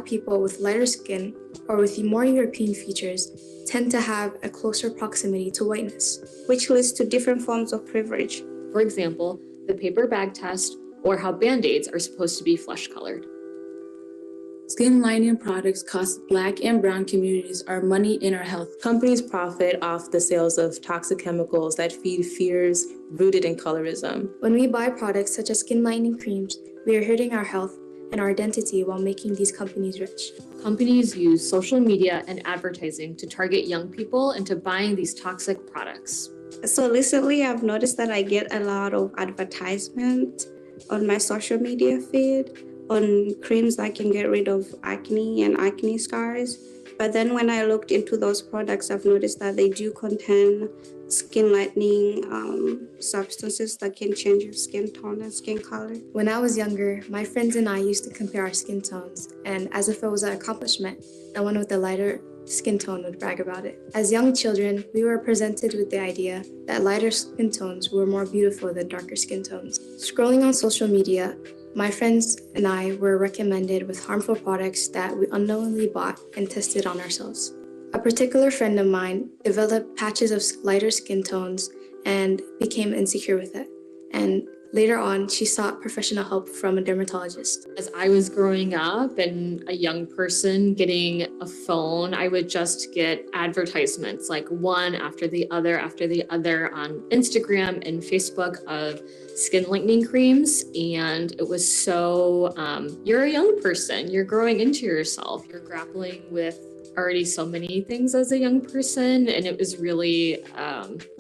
people with lighter skin or with more European features tend to have a closer proximity to whiteness, which leads to different forms of privilege. For example, the paper bag test or how Band-Aids are supposed to be flesh-colored. Skin-lightening products cost Black and Brown communities our money and our health. Companies profit off the sales of toxic chemicals that feed fears rooted in colorism. When we buy products such as skin-lightening creams, we are hurting our health and our identity while making these companies rich. Companies use social media and advertising to target young people into buying these toxic products. So recently, I've noticed that I get a lot of advertisement on my social media feed on creams that can get rid of acne and acne scars. But then when I looked into those products, I've noticed that they do contain skin lightening substances that can change your skin tone and skin color. When I was younger, my friends and I used to compare our skin tones, and as if it was an accomplishment, no one with a lighter skin tone would brag about it. As young children, we were presented with the idea that lighter skin tones were more beautiful than darker skin tones. Scrolling on social media, my friends and I were recommended with harmful products that we unknowingly bought and tested on ourselves. A particular friend of mine developed patches of lighter skin tones and became insecure with it. And later on, she sought professional help from a dermatologist. As I was growing up and a young person getting a phone, I would just get advertisements like one after the other on Instagram and Facebook of skin lightening creams. And it was so, you're a young person, you're growing into yourself, you're grappling with already so many things as a young person, and it was really,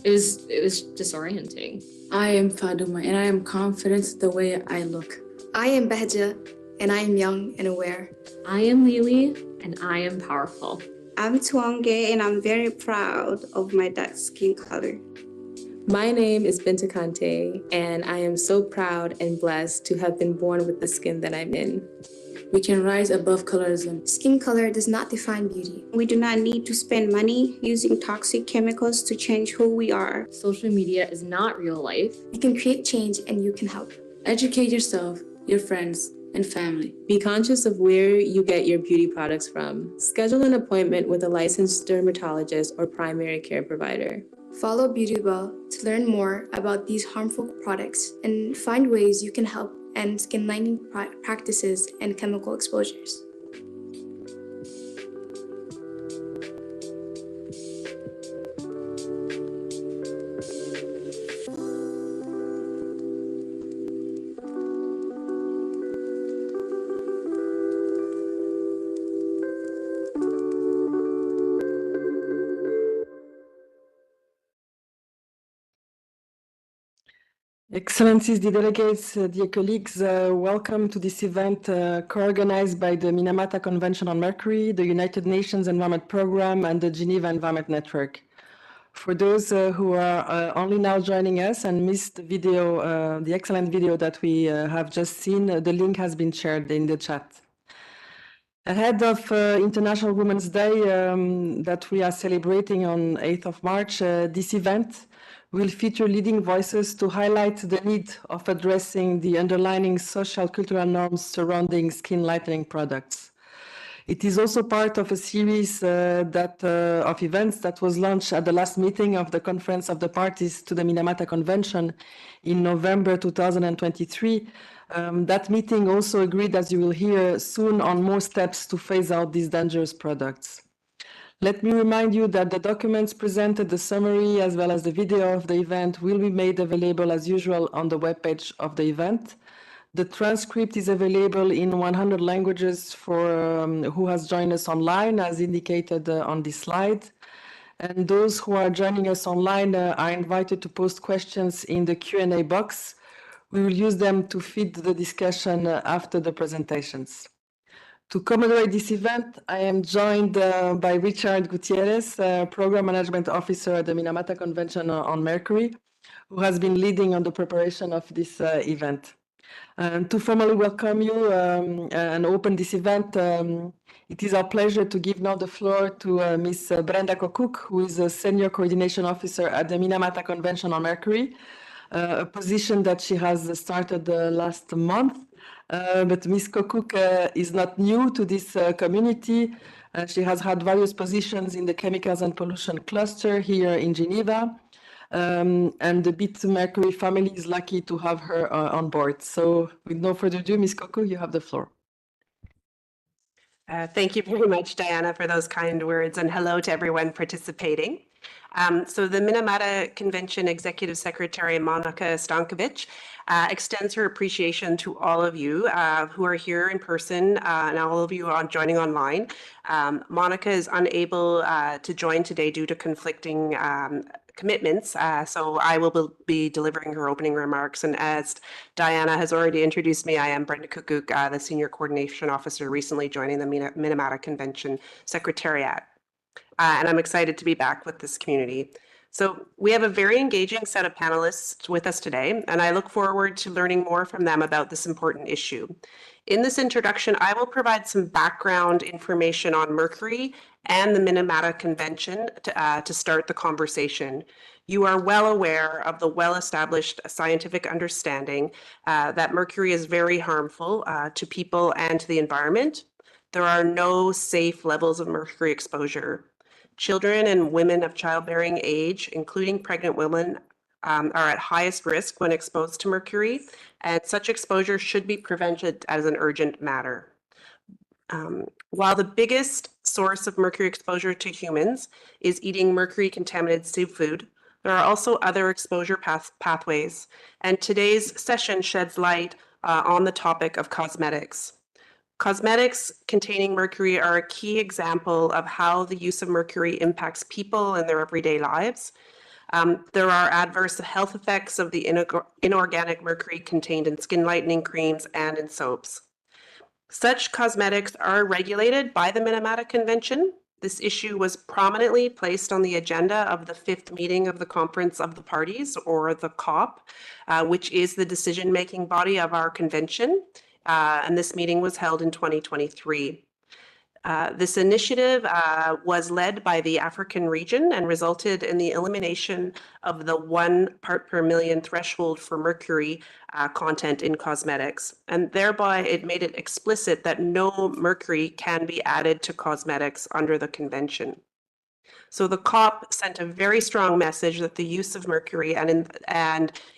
it was disorienting. I am Faduma, and I am confident the way I look. I am Behja, and I am young and aware. I am Lily, and I am powerful. I'm Tuange, and I'm very proud of my dark skin color. My name is Binta Kante, and I am so proud and blessed to have been born with the skin that I'm in. We can rise above colorism. Skin color does not define beauty. We do not need to spend money using toxic chemicals to change who we are. Social media is not real life. You can create change and you can help. Educate yourself, your friends, and family. Be conscious of where you get your beauty products from. Schedule an appointment with a licensed dermatologist or primary care provider. Follow BeautyWell to learn more about these harmful products and find ways you can help end skin lightening practices and chemical exposures. Excellencies, the delegates, dear colleagues, welcome to this event co-organized by the Minamata Convention on Mercury, the United Nations Environment Programme, and the Geneva Environment Network. For those who are only now joining us and missed the video, the excellent video that we have just seen, the link has been shared in the chat. Ahead of International Women's Day that we are celebrating on 8th of March, this event will feature leading voices to highlight the need of addressing the underlying social cultural norms surrounding skin lightening products. It is also part of a series of events that was launched at the last meeting of the Conference of the Parties to the Minamata Convention in November 2023. That meeting also agreed, as you will hear soon, on more steps to phase out these dangerous products. Let me remind you that the documents presented, the summary, as well as the video of the event will be made available as usual on the webpage of the event. The transcript is available in 100 languages for who has joined us online, as indicated on this slide. And those who are joining us online are invited to post questions in the Q&A box. We will use them to feed the discussion after the presentations. To commemorate this event, I am joined by Richard Gutierrez, Program Management Officer at the Minamata Convention on Mercury, who has been leading on the preparation of this event. To formally welcome you and open this event, it is our pleasure to give now the floor to Ms. Brenda Kokuk, who is a Senior Coordination Officer at the Minamata Convention on Mercury, a position that she has started last month. But Ms. Kokuk is not new to this community. She has had various positions in the chemicals and pollution cluster here in Geneva. And the Bit Mercury family is lucky to have her on board. So with no further ado, Ms. Kokuk, you have the floor. Thank you very much, Diana, for those kind words, and hello to everyone participating. So the Minamata Convention Executive Secretary, Monica Stankovic, extends her appreciation to all of you who are here in person and all of you joining online. Monica is unable to join today due to conflicting commitments, so I will be delivering her opening remarks. And as Diana has already introduced me, I am Brenda Kokuk, the Senior Coordination Officer recently joining the Minamata Convention Secretariat. And I'm excited to be back with this community. So we have a very engaging set of panelists with us today, and I look forward to learning more from them about this important issue. In this introduction, I will provide some background information on Mercury and the Minamata Convention to start the conversation. You are well aware of the well-established scientific understanding that mercury is very harmful to people and to the environment. There are no safe levels of mercury exposure. Children and women of childbearing age, including pregnant women, are at highest risk when exposed to mercury, and such exposure should be prevented as an urgent matter. While the biggest source of mercury exposure to humans is eating mercury-contaminated seafood, there are also other exposure pathways, and today's session sheds light on the topic of cosmetics. Cosmetics containing mercury are a key example of how the use of mercury impacts people in their everyday lives. There are adverse health effects of the inorganic mercury contained in skin-lightening creams and in soaps. Such cosmetics are regulated by the Minamata Convention. This issue was prominently placed on the agenda of the 5th meeting of the Conference of the Parties, or the COP, which is the decision-making body of our convention. And this meeting was held in 2023. This initiative was led by the African region and resulted in the elimination of the 1 part per million threshold for mercury content in cosmetics. And thereby it made it explicit that no mercury can be added to cosmetics under the convention. So the COP sent a very strong message that the use of mercury and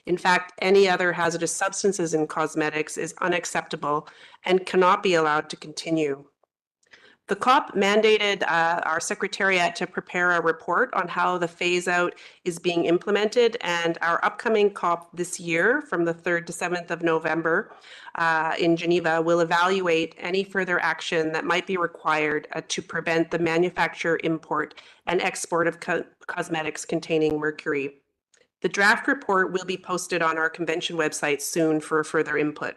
in fact any other hazardous substances in cosmetics is unacceptable and cannot be allowed to continue. The COP mandated our Secretariat to prepare a report on how the phase-out is being implemented, and our upcoming COP this year, from the 3rd to 7th of November in Geneva, will evaluate any further action that might be required to prevent the manufacture, import, and export of cosmetics containing mercury. The draft report will be posted on our convention website soon for further input.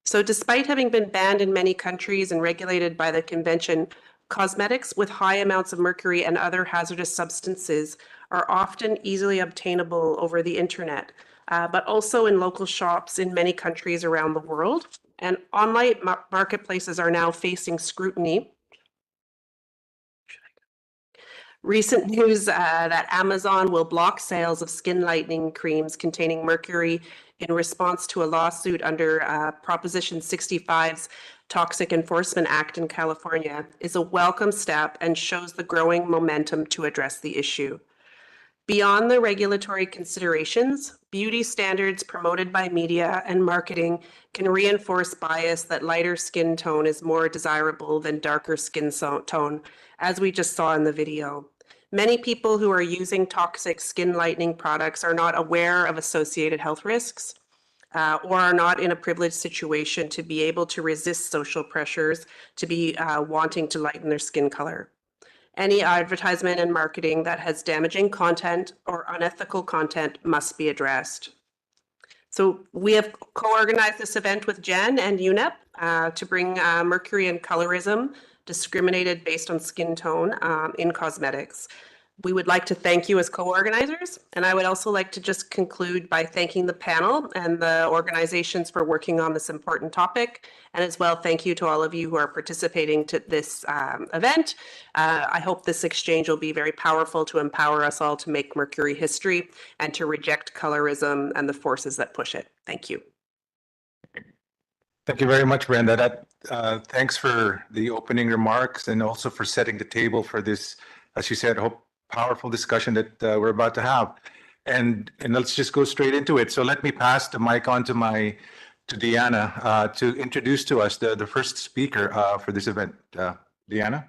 So despite having been banned in many countries and regulated by the convention, cosmetics with high amounts of mercury and other hazardous substances are often easily obtainable over the internet, but also in local shops in many countries around the world. And online marketplaces are now facing scrutiny. Recent news that Amazon will block sales of skin lightening creams containing mercury in response to a lawsuit under Proposition 65's Toxic Enforcement Act in California is a welcome step and shows the growing momentum to address the issue. Beyond the regulatory considerations, beauty standards promoted by media and marketing can reinforce bias that lighter skin tone is more desirable than darker skin tone, as we just saw in the video. Many people who are using toxic skin lightening products are not aware of associated health risks or are not in a privileged situation to be able to resist social pressures to be wanting to lighten their skin color. Any advertisement and marketing that has damaging content or unethical content must be addressed. So we have co-organized this event with Jen and UNEP to bring mercury and colorism discriminated based on skin tone in cosmetics. We would like to thank you as co-organizers, and I would also like to just conclude by thanking the panel and the organizations for working on this important topic, and as well thank you to all of you who are participating to this event. I hope this exchange will be very powerful to empower us all to make mercury history and to reject colorism and the forces that push it. Thank you. Thank you very much, Brenda. Thanks for the opening remarks and also for setting the table for this, as you said, powerful discussion that we're about to have. And let's just go straight into it. So let me pass the mic on to Deanna to introduce to us the first speaker for this event. Deanna?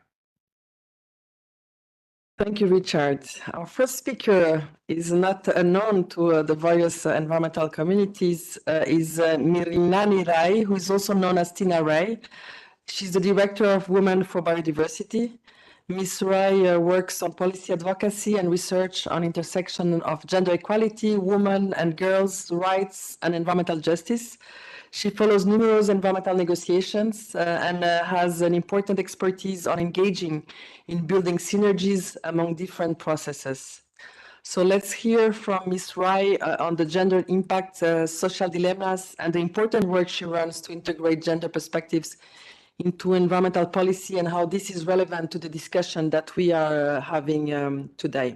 Thank you, Richard. Our first speaker is not unknown to the various environmental communities, is Mirinani Rai, who is also known as Tina Rai. She's the Director of Women for Biodiversity. Ms. Rai works on policy advocacy and research on intersection of gender equality, women and girls' rights, and environmental justice. She follows numerous environmental negotiations and has an important expertise on engaging in building synergies among different processes. So let's hear from Ms. Rai on the gender impact, social dilemmas, and the important work she runs to integrate gender perspectives into environmental policy and how this is relevant to the discussion that we are having today.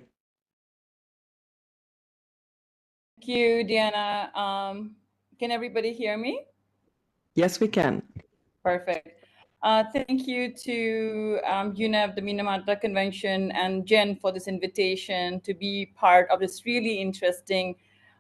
Thank you, Diana. Can everybody hear me? Yes, we can. Perfect. Thank you to UNEP, the Minamata Convention, and Jen for this invitation to be part of this really interesting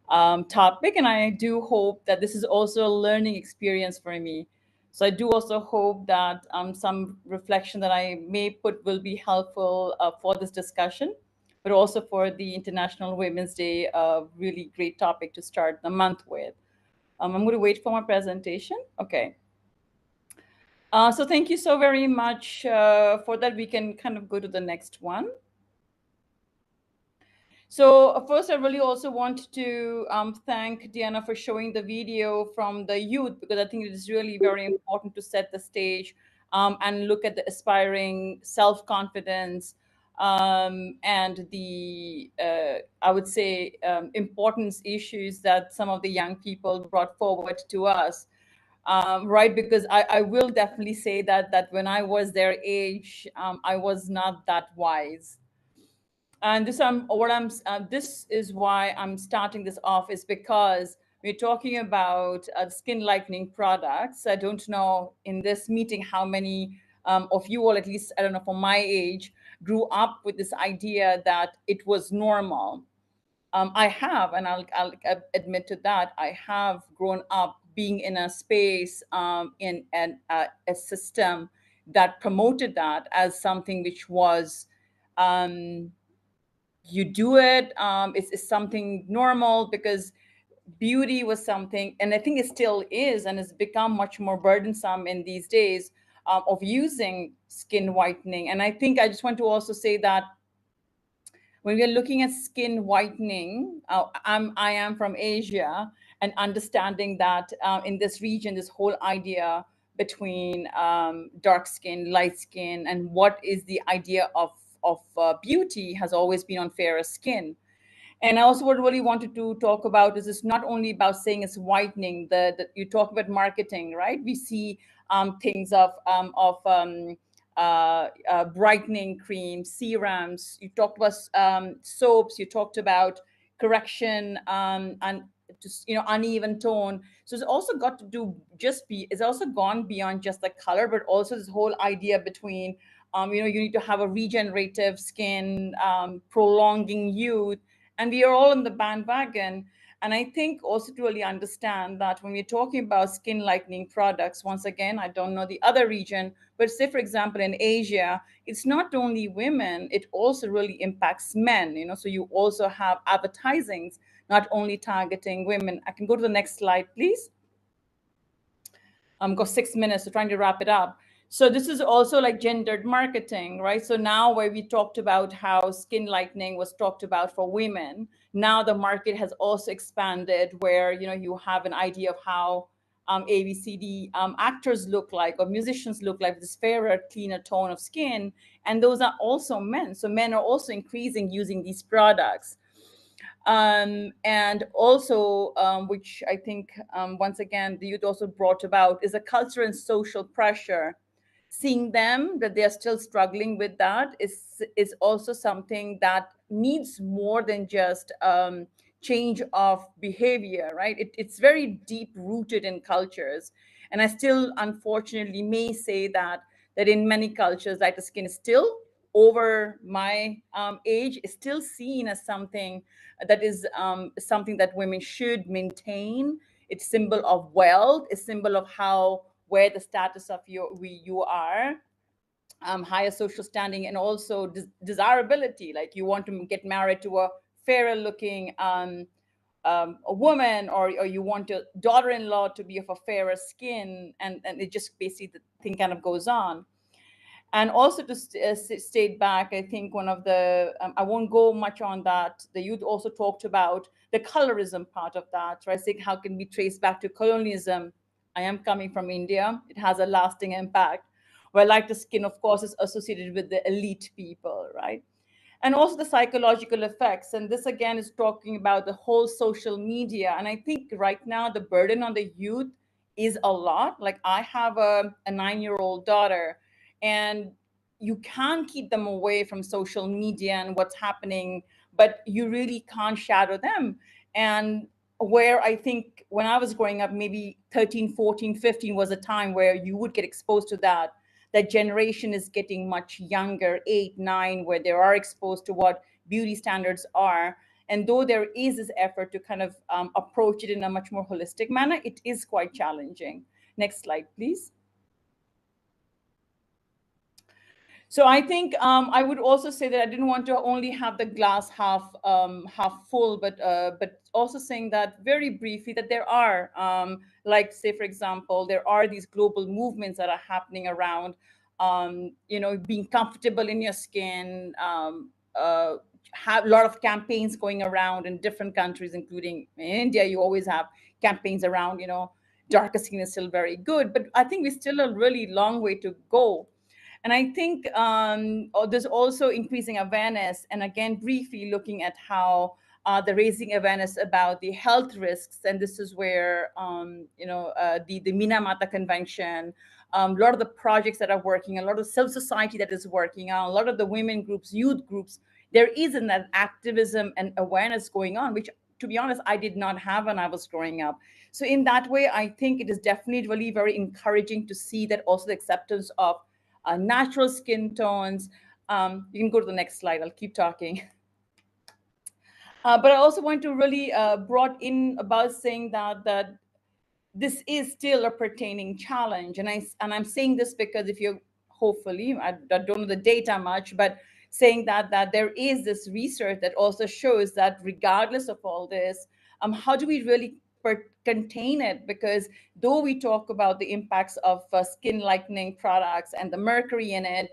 topic. And I do hope that this is also a learning experience for me. So I do also hope that some reflection that I may put will be helpful for this discussion, but also for the International Women's Day, a really great topic to start the month with. I'm going to wait for my presentation. Okay. So thank you so very much for that. We can kind of go to the next one. So first, I really also want to thank Diana for showing the video from the youth, because I think it is really very important to set the stage and look at the aspiring self-confidence and the, I would say, importance issues that some of the young people brought forward to us. Right, because I will definitely say that when I was their age, I was not that wise. And this is why I'm starting this off, is because we're talking about skin lightening products. I don't know in this meeting how many of you all, at least I don't know, for my age, grew up with this idea that it was normal. I have, and I'll admit to that, I have grown up being in a space, in a system that promoted that as something which was, you do it, it's something normal, because beauty was something, and I think it still is, and it's become much more burdensome in these days of using skin whitening. And I think I just want to also say that when we're looking at skin whitening, I am from Asia, and understanding that in this region, this whole idea between dark skin, light skin, and what is the idea of beauty has always been on fairer skin. And I also what really wanted to talk about is it's not only about saying it's whitening. You talk about marketing, right? We see things of brightening creams, serums. You talked about soaps. You talked about correction and just uneven tone. So it's also got to do it's also gone beyond just the color, but also this whole idea between you need to have a regenerative skin, prolonging youth, and we are all in the bandwagon. And I think also to really understand that when we're talking about skin lightening products, once again, I don't know the other region, but say, for example, in Asia, it's not only women, it also really impacts men, so you also have advertisings, not only targeting women. I can go to the next slide, please. Got 6 minutes, so trying to wrap it up. So this is also like gendered marketing, right? So now where we talked about how skin lightening was talked about for women, now the market has also expanded where, you have an idea of how ABCD actors look like, or musicians look like, this fairer, cleaner tone of skin. And those are also men. So men are also increasing using these products. And also, which I think, once again, the youth also brought about, is a cultural and social pressure. Seeing them, that they are still struggling with that, is also something that needs more than just change of behavior, right? It's very deep rooted in cultures. And I still, unfortunately, may say that in many cultures, lighter skin is still, over my age, is still seen as something that is something that women should maintain. It's symbol of wealth, a symbol of where the status of you are, higher social standing, and also desirability. Like, you want to get married to a fairer looking a woman, or you want your daughter-in-law to be of a fairer skin, and it just basically, the thing kind of goes on. And also to state back, I think one of the, I won't go much on that. The youth also talked about the colorism part of that, right? Saying how can we trace back to colonialism? I am coming from India. It has a lasting impact. Where lighter skin, of course, is associated with the elite people, right? And also the psychological effects. And this again is talking about the whole social media. And I think right now the burden on the youth is a lot. Like, I have a 9-year-old daughter, and you can't keep them away from social media and what's happening, but you really can't shadow them. And where I think when I was growing up, maybe 13, 14, 15 was a time where you would get exposed to that. That generation is getting much younger, 8, 9, where they are exposed to what beauty standards are. And though there is this effort to kind of approach it in a much more holistic manner, it is quite challenging. Next slide, please. So I think I would also say that I didn't want to only have the glass half full, but also saying that very briefly that there are, like, say, for example, there are these global movements that are happening around, being comfortable in your skin. Have a lot of campaigns going around in different countries, including in India. You always have campaigns around, darker skin is still very good, but I think we're still a really long way to go. And I think there's also increasing awareness. And again, briefly looking at how the raising awareness about the health risks. And this is where, the Minamata Convention, a lot of the projects that are working, a lot of civil society that is working on, a lot of the women groups, youth groups, there is in that activism and awareness going on, which, to be honest, I did not have when I was growing up. So in that way, I think it is definitely really very encouraging to see that also the acceptance of natural skin tones. You can go to the next slide. I'll keep talking. But I also want to really brought in about saying that this is still a pertaining challenge. And I'm saying this because if you hopefully, I don't know the data much, but saying that there is this research that also shows that regardless of all this, how do we really contain it? Because though we talk about the impacts of skin lightening products and the mercury in it,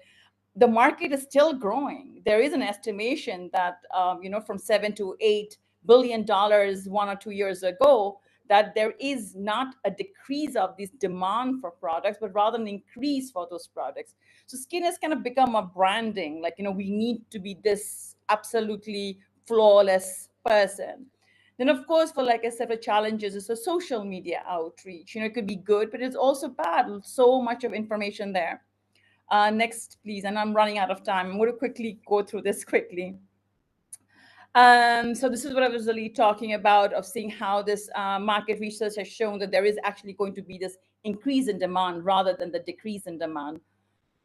the market is still growing. There is an estimation that from $7 to $8 billion 1 or 2 years ago, that there is not a decrease of this demand for products, but rather an increase for those products. So skin has kind of become a branding, like, we need to be this absolutely flawless person. Then, of course, for, like I said, for challenges, it's a social media outreach. It could be good, but it's also bad. So much of information there. Next, please. And I'm running out of time. I'm going to quickly go through this quickly. So this is what I was really talking about, of seeing how this market research has shown that there is actually going to be this increase in demand rather than the decrease in demand.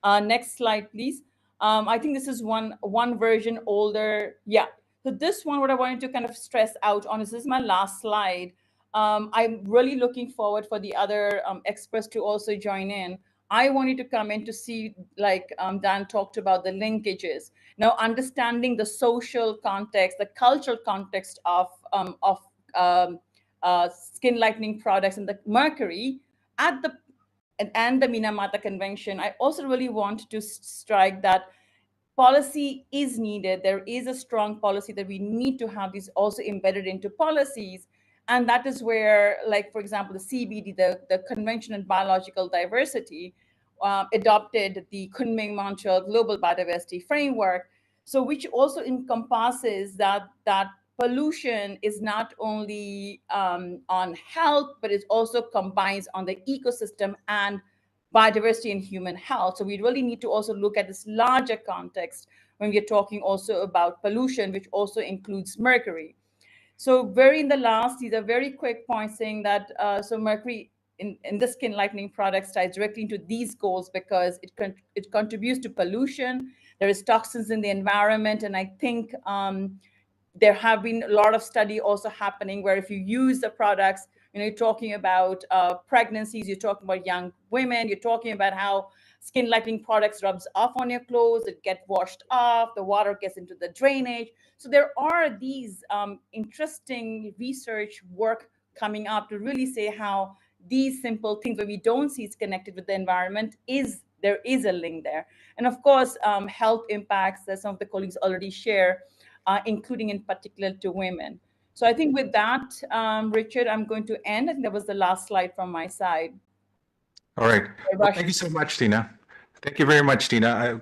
Next slide, please. I think this is one version older. Yeah. So this one, what I wanted to kind of stress out on is, this is my last slide. I'm really looking forward for the other experts to also join in. I wanted to come in to see, like Dan talked about, the linkages. Now, understanding the social context, the cultural context of skin lightening products and the mercury at the and the Minamata Convention, I also really want to strike that policy is needed. There is a strong policy that we need to have these also embedded into policies. And that is where, like, for example, the CBD, the Convention on Biological Diversity, adopted the Kunming-Montreal Global Biodiversity Framework. So which also encompasses that pollution is not only on health, but it also combines on the ecosystem and biodiversity and human health. So we really need to also look at this larger context when we're talking also about pollution, which also includes mercury. So in the last, these are very quick points saying that, so mercury in the skin lightening products ties directly into these goals because it contributes to pollution. There is toxins in the environment, and I think there have been a lot of study also happening where if you use the products, you're talking about pregnancies, you're talking about young women, you're talking about how skin lightening products rubs off on your clothes, it gets washed off, the water gets into the drainage. So there are these interesting research work coming up to really say how these simple things where we don't see it's connected with the environment there is a link there. And of course, health impacts that some of the colleagues already share, including in particular to women. So I think with that, Richard, I'm going to end. I think that was the last slide from my side. All right. Well, thank you so much, Tina. Thank you very much, Tina.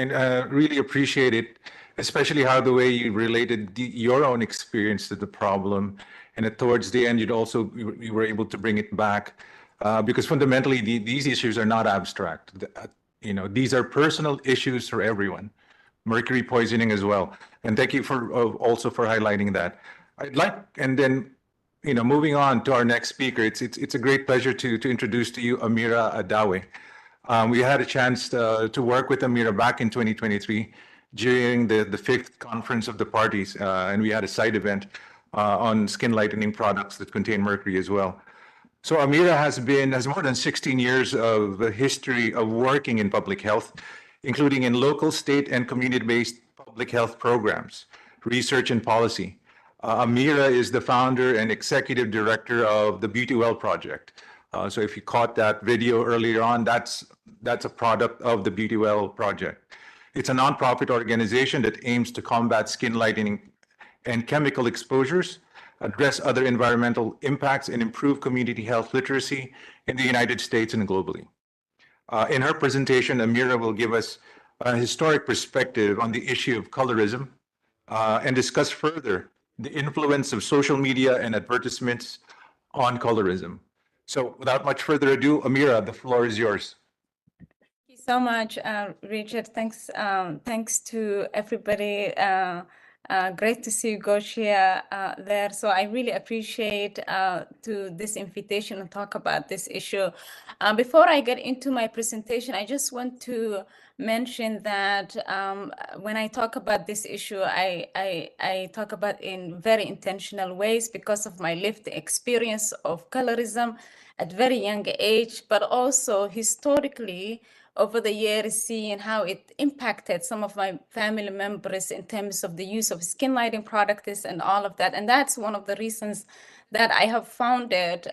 I really appreciate it, especially how the way you related your own experience to the problem. And towards the end, you were able to bring it back because fundamentally these issues are not abstract. These are personal issues for everyone. Mercury poisoning as well. And thank you for also for highlighting that. And then, moving on to our next speaker, it's a great pleasure to introduce to you Amira Adawe. We had a chance to work with Amira back in 2023 during the 5th conference of the parties, and we had a side event on skin lightening products that contain mercury as well. So Amira has more than 16 years of history of working in public health, including in local, state, and community-based public health programs, research, and policy. Amira is the founder and executive director of the Beauty Well Project. So if you caught that video earlier on, that's a product of the Beauty Well Project. It's a nonprofit organization that aims to combat skin lightening and chemical exposures, address other environmental impacts, and improve community health literacy in the United States and globally. In her presentation, Amira will give us a historic perspective on the issue of colorism and discuss further the influence of social media and advertisements on colorism. So without much further ado, Amira, the floor is yours. Thank you so much, Richard. Thanks to everybody. Great to see you, Goshia, there. So I really appreciate to this invitation to talk about this issue. Before I get into my presentation, I just want to mention that when I talk about this issue, I talk about in very intentional ways because of my lived experience of colorism at very young age, but also historically over the years, seeing how it impacted some of my family members in terms of the use of skin lightening products and all of that. And that's one of the reasons that I have founded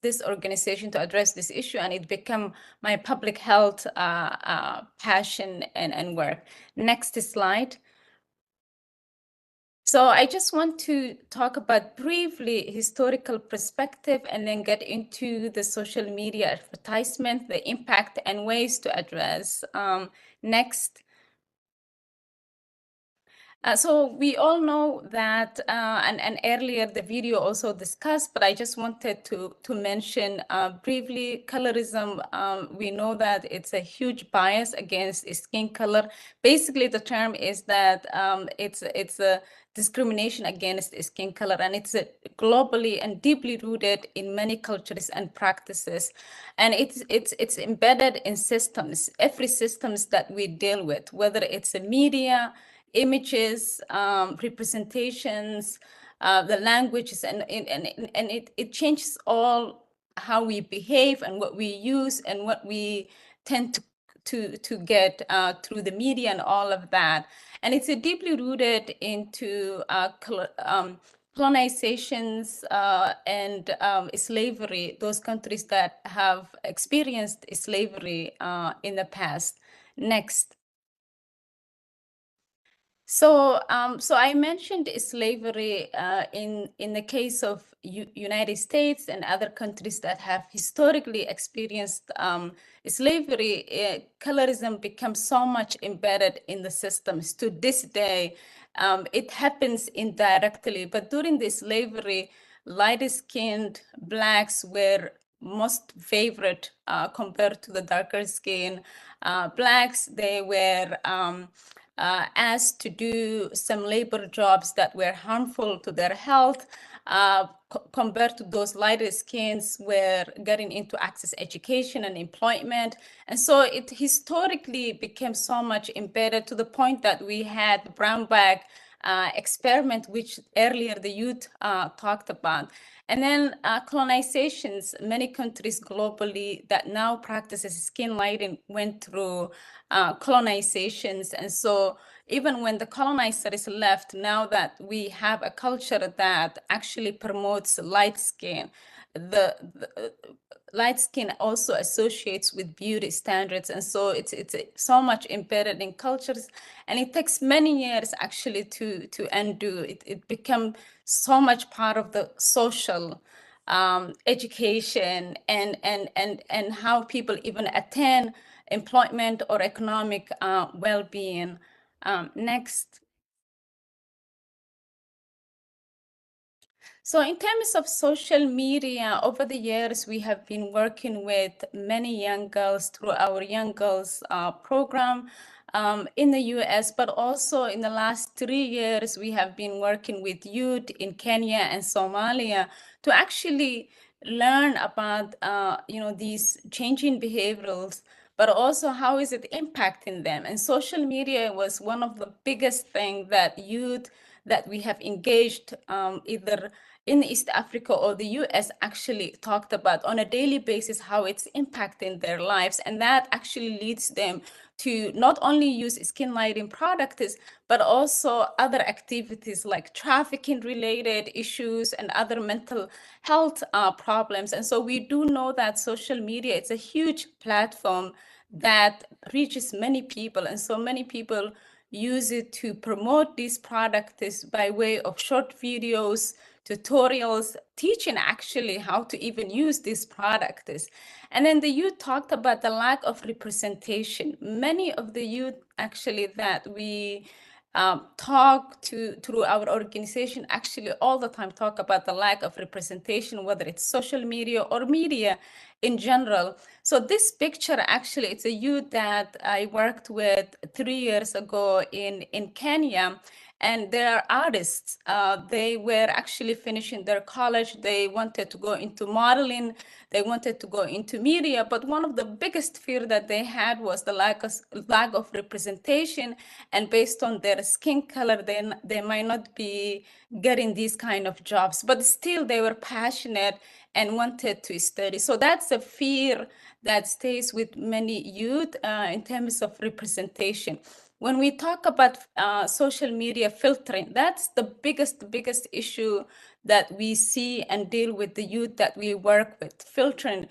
this organization to address this issue, and it became my public health passion and work. Next slide. So I just want to talk about briefly historical perspective and then get into the social media advertisement, the impact and ways to address. Next. So we all know that, and earlier the video also discussed, but I just wanted to mention briefly colorism. We know that it's a huge bias against skin color. Basically, the term is that it's a discrimination against skin color, and it's globally and deeply rooted in many cultures and practices, and it's embedded in systems, every systems that we deal with, whether it's a media, images, representations, the languages, and it changes all how we behave and what we use and what we tend to get through the media and all of that. And it's deeply rooted into colonizations and slavery, those countries that have experienced slavery in the past. Next. So I mentioned slavery in the case of United States and other countries that have historically experienced slavery. Colorism becomes so much embedded in the systems to this day. It happens indirectly, but during the slavery, light-skinned Blacks were most favorite compared to the darker skin Blacks. They were asked to do some labor jobs that were harmful to their health. compared to those lighter skins were getting into access education and employment. And so it historically became so much embedded to the point that we had the brown bag experiment, which earlier the youth talked about. And then colonizations, many countries globally that now practices skin lighting went through colonizations. And so even when the colonizers left, now that we have a culture that actually promotes light skin, the light skin also associates with beauty standards. And so it's so much embedded in cultures, and it takes many years actually to undo. It become so much part of the social education and how people even attain employment or economic well-being. Next. So in terms of social media, over the years, we have been working with many young girls through our Young Girls program in the US, but also in the last 3 years, we have been working with youth in Kenya and Somalia to actually learn about these changing behaviors, but also how is it impacting them. And social media was one of the biggest things that youth that we have engaged either in East Africa or the US actually talked about on a daily basis, how it's impacting their lives. And that actually leads them to not only use skin lighting products, but also other activities like trafficking related issues and other mental health problems. And so we do know that social media, it's a huge platform that reaches many people. And so many people use it to promote these products by way of short videos, tutorials, teaching actually how to even use these products. And then the youth talked about the lack of representation. Many of the youth actually that we talk to through our organization actually all the time talk about the lack of representation, whether it's social media or media in general. So this picture actually, it's a youth that I worked with 3 years ago in Kenya. And they are artists. They were actually finishing their college. They wanted to go into modeling. They wanted to go into media. But one of the biggest fear that they had was the lack of representation. And based on their skin color, they might not be getting these kind of jobs. But still, they were passionate and wanted to study. So that's a fear that stays with many youth in terms of representation. When we talk about social media filtering, that's the biggest issue that we see and deal with the youth that we work with. Filtering,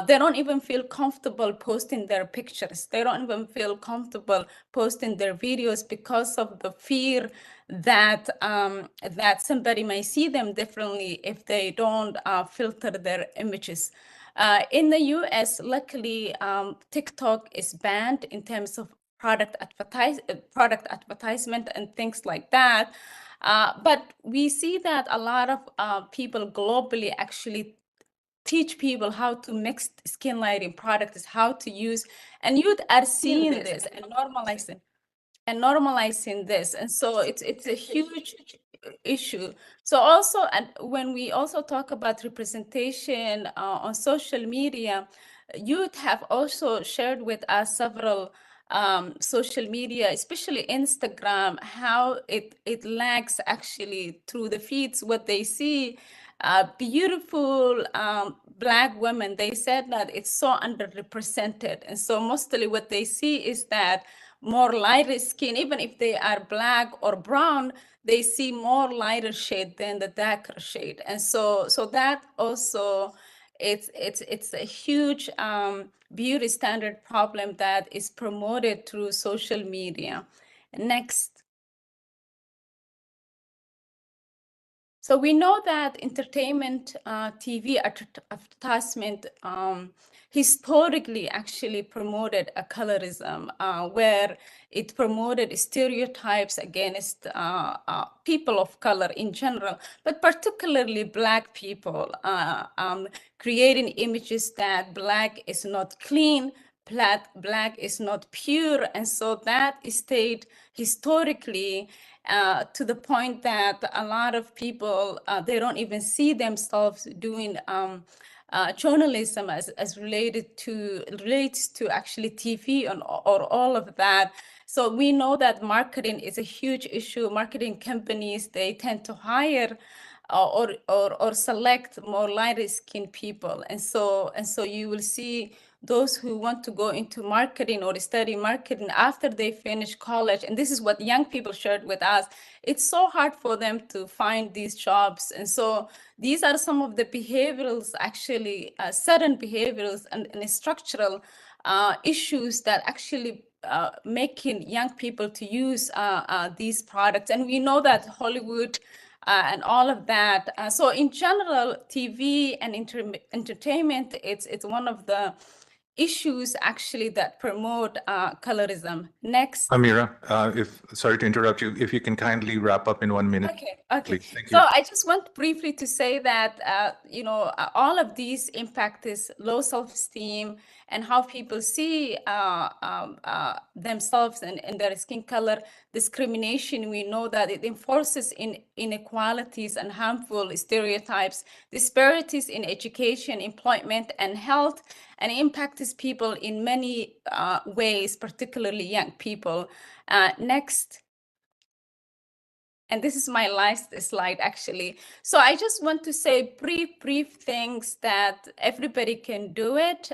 they don't even feel comfortable posting their pictures. They don't even feel comfortable posting their videos because of the fear that that somebody may see them differently if they don't filter their images. In the US, luckily, TikTok is banned in terms of product advertisement and things like that. But we see that a lot of people globally actually teach people how to mix skin lighting products, how to use, and youth are seeing this and normalizing this. And so it's a huge issue. So also, and when we also talk about representation on social media, youth have also shared with us several social media, especially Instagram, how it lags actually through the feeds what they see. Beautiful Black women, they said that it's so underrepresented. And so mostly what they see is that more lighter skin, even if they are Black or brown, they see more lighter shade than the darker shade. And so that also, it's a huge beauty standard problem that is promoted through social media. Next. So we know that entertainment, TV advertisement historically actually promoted a colorism where it promoted stereotypes against people of color in general, but particularly Black people, creating images that Black is not clean, black is not pure. And so that stayed historically to the point that a lot of people, they don't even see themselves doing journalism as relates to actually TV or all of that. So we know that marketing is a huge issue. Marketing companies, they tend to hire or select more lighter skinned people. And so you will see those who want to go into marketing or study marketing after they finish college. And this is what young people shared with us. It's so hard for them to find these jobs. And so these are some of the behaviorals, actually, sudden behaviorals and structural issues that actually making young people to use these products. And we know that Hollywood and all of that. So in general, TV and entertainment, it's one of the issues actually that promote colorism. Next. Amira, sorry to interrupt you, if you can kindly wrap up in 1 minute. Okay. Please. Thank So you. I just want briefly to say that, all of these impact is low self-esteem and how people see themselves and their skin color. Discrimination, we know that it enforces inequalities and harmful stereotypes, disparities in education, employment, and health, and impacts people in many ways, particularly young people. Next. And this is my last slide, actually. So I just want to say brief things that everybody can do it,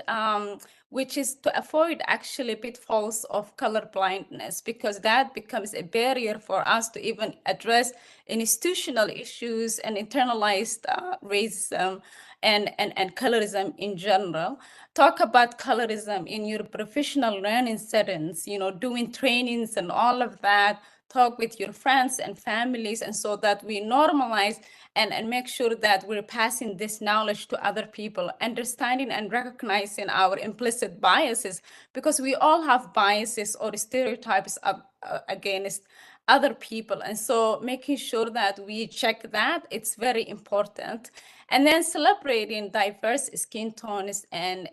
which is to avoid actually pitfalls of color blindness, because that becomes a barrier for us to even address institutional issues and internalized racism and colorism in general. Talk about colorism in your professional learning settings, doing trainings and all of that. Talk with your friends and families, and so that we normalize and make sure that we're passing this knowledge to other people, understanding and recognizing our implicit biases, because we all have biases or stereotypes against other people. And so making sure that we check that, it's very important. And then celebrating diverse skin tones and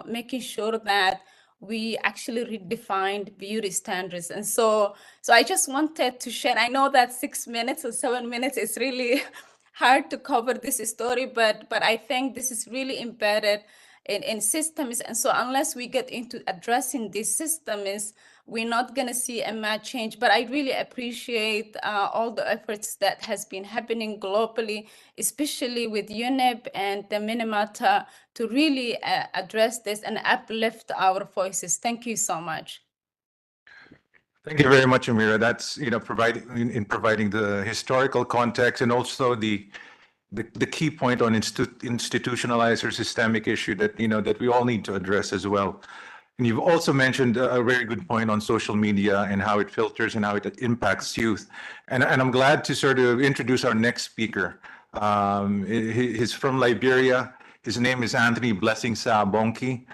making sure that we actually redefined beauty standards. And so I just wanted to share. I know that 6 minutes or 7 minutes is really hard to cover this story, but I think this is really embedded in systems. And so unless we get into addressing these systems, we're not going to see a mad change. But I really appreciate all the efforts that has been happening globally, especially with UNEP and the Minamata, to really address this and uplift our voices. Thank you so much. Thank you very much, Amira. That's, providing the historical context and also the key point on institutionalized or systemic issue that, that we all need to address as well. And you've also mentioned a very good point on social media and how it filters and how it impacts youth. And I'm glad to sort of introduce our next speaker. He's from Liberia. His name is Anthony Blessing Bonki.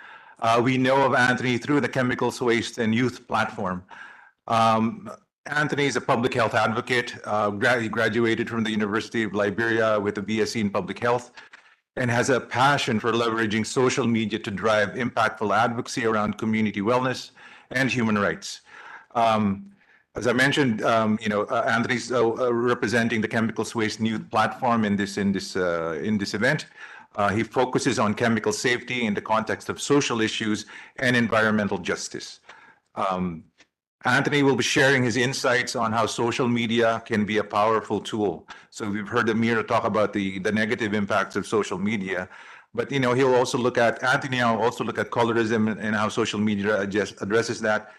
We know of Anthony through the Chemicals Waste and Youth platform. Anthony is a public health advocate. He graduated from the University of Liberia with a BSc in public health and has a passion for leveraging social media to drive impactful advocacy around community wellness and human rights. As I mentioned, Anthony's representing the Chemicals Waste and Youth platform in this event. He focuses on chemical safety in the context of social issues and environmental justice. Anthony will be sharing his insights on how social media can be a powerful tool. So we've heard Amira talk about the negative impacts of social media, but he'll also look at colorism and how social media addresses that,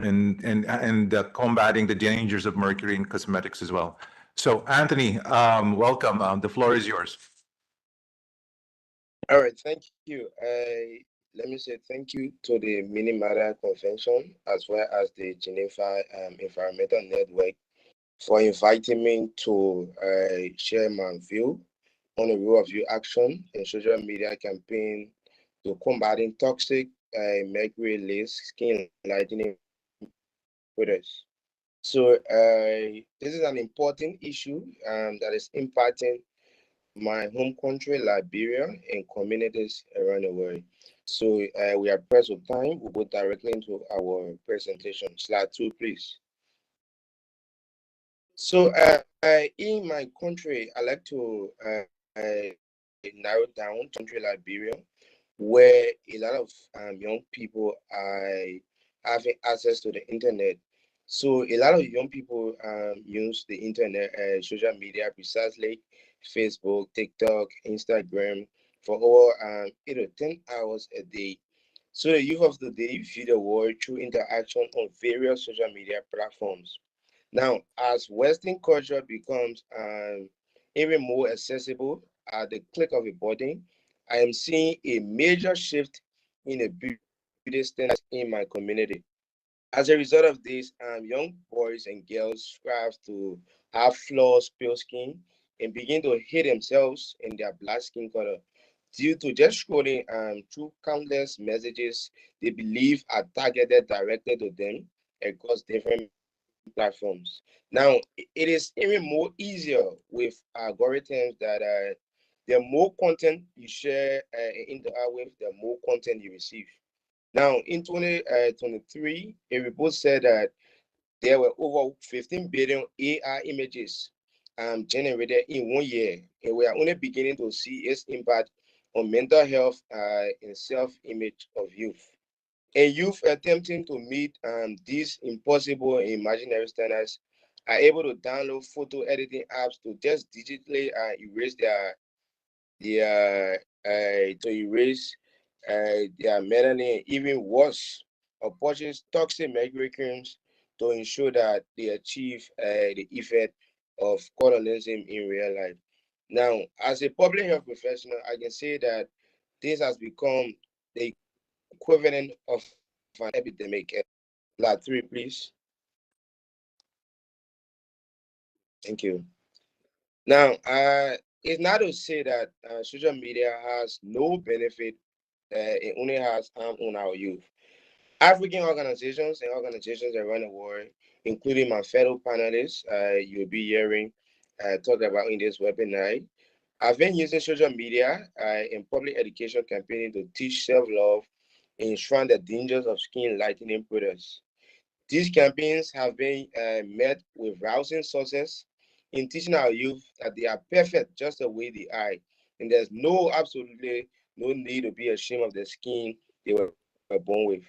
and combating the dangers of mercury in cosmetics as well. So Anthony, welcome. The floor is yours. All right, thank you. Let me say thank you to the Minamata Convention as well as the Geneva Environmental Network for inviting me to share my view on the role of youth action in social media campaign to combating toxic mercury-laced skin-lightening products. So this is an important issue that is impacting my home country, Liberia, and communities around the world. So we are pressed for time. We'll go directly into our presentation. Slide 2, please. So in my country, I like to narrow down country Liberia, where a lot of young people are having access to the internet. So a lot of young people use the internet, social media, precisely Facebook, TikTok, Instagram, for over 8 to 10 hours a day. So the youth of the day view the world through interaction on various social media platforms. Now, as Western culture becomes even more accessible at the click of a button, I am seeing a major shift in the beauty standards in my community. As a result of this, young boys and girls strive to have flawless pale skin and begin to hate themselves in their black skin color due to just scrolling through countless messages they believe are targeted directly to them across different platforms. Now, it is even more easier with algorithms that the more content you share and interact with, the more content you receive. Now, in 2023, a report said that there were over 15 billion AI images generated in 1 year, and we are only beginning to see its impact on mental health and self-image of youth. And youth attempting to meet these impossible and imaginary standards are able to download photo editing apps to just digitally erase their melanin, even worse, or purchase toxic mercury creams to ensure that they achieve the effect of colorism in real life. Now, as a public health professional, I can say that this has become the equivalent of an epidemic. Slide 3, please. Thank you. Now, it's not to say that social media has no benefit, it only has harm on our youth. African organizations and organizations around the world, including my fellow panelists, you'll be hearing talk about in this webinar. I've been using social media in public education campaigning to teach self-love and shun the dangers of skin lightening products. These campaigns have been met with rousing success in teaching our youth that they are perfect just the way they are, and there's absolutely no need to be ashamed of the skin they were born with.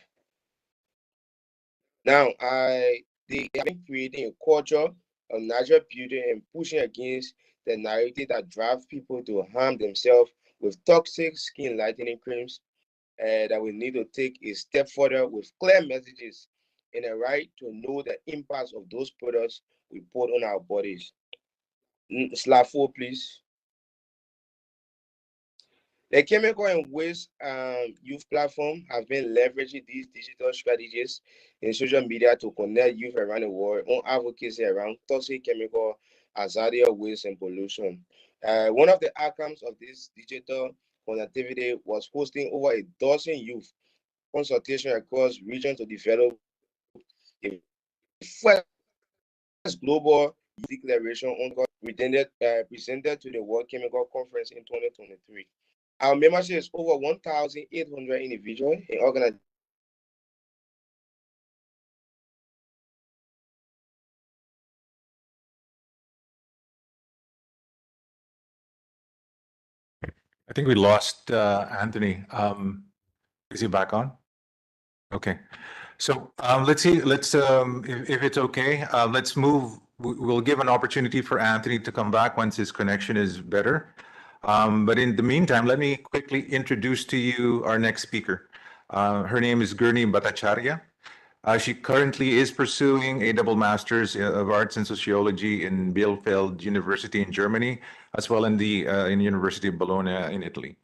Now, they have been creating a culture of natural beauty and pushing against the narrative that drives people to harm themselves with toxic skin lightening creams. That we need to take a step further with clear messages and a right to know the impacts of those products we put on our bodies. Slide 4, please. The chemical and waste youth platform have been leveraging these digital strategies in social media to connect youth around the world on advocacy around toxic chemical, hazardous waste, and pollution. One of the outcomes of this digital connectivity was hosting over a dozen youth consultation across regions to develop a first global declaration on presented to the World Chemical Conference in 2023. Our membership is over 1,800 individuals and organizations. I think we lost Anthony. Is he back on? Okay. So let's see. If it's okay, let's move. We'll give an opportunity for Anthony to come back once his connection is better. But in the meantime, let me quickly introduce to you our next speaker. Her name is Gurni Bhattacharya. She currently is pursuing a double master's of arts and sociology in Bielefeld University in Germany, as well in the University of Bologna in Italy.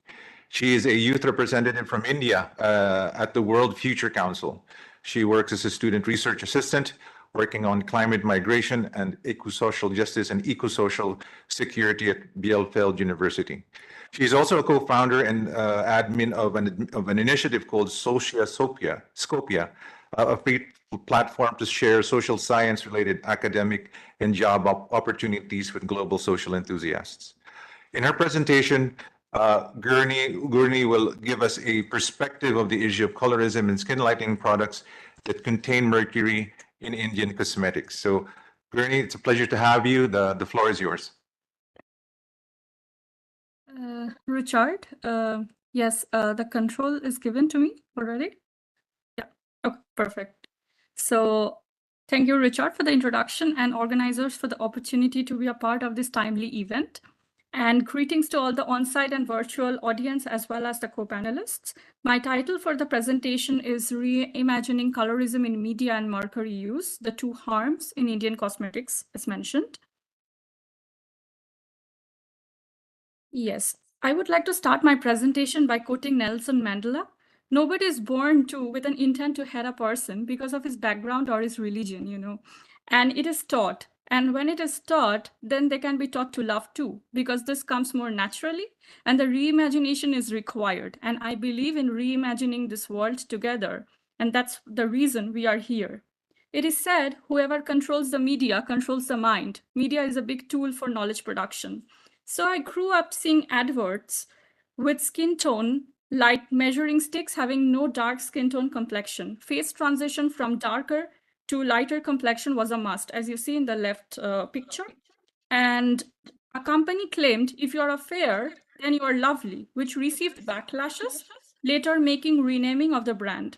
She is a youth representative from India at the World Future Council. She works as a student research assistant, working on climate migration and eco-social justice and eco-social security at Bielefeld University. She's also a co-founder and admin of an initiative called Scopia, a free platform to share social science-related academic and job opportunities with global social enthusiasts. In her presentation, Gurney will give us a perspective of the issue of colorism in skin lightening products that contain mercury in Indian cosmetics. So, Gurney, it's a pleasure to have you. The floor is yours. Richard, yes, the control is given to me already. Yeah, okay, perfect. So thank you, Richard, for the introduction and organizers for the opportunity to be a part of this timely event. And greetings to all the on-site and virtual audience, as well as the co-panelists. My title for the presentation is Reimagining Colorism in Media and Mercury Use, the Two Harms in Indian Cosmetics, as mentioned. Yes, I would like to start my presentation by quoting Nelson Mandela. Nobody is born with an intent to hate a person because of his background or his religion, you know, and it is taught. And when it is taught, then they can be taught to love too, because this comes more naturally and the reimagination is required. And I believe in reimagining this world together. And that's the reason we are here. It is said, whoever controls the media controls the mind. Media is a big tool for knowledge production. So I grew up seeing adverts with skin tone light measuring sticks having no dark skin tone complexion. Face transition from darker to lighter complexion was a must, as you see in the left picture. And a company claimed if you are fair, then you are lovely, which received backlashes, later making renaming of the brand.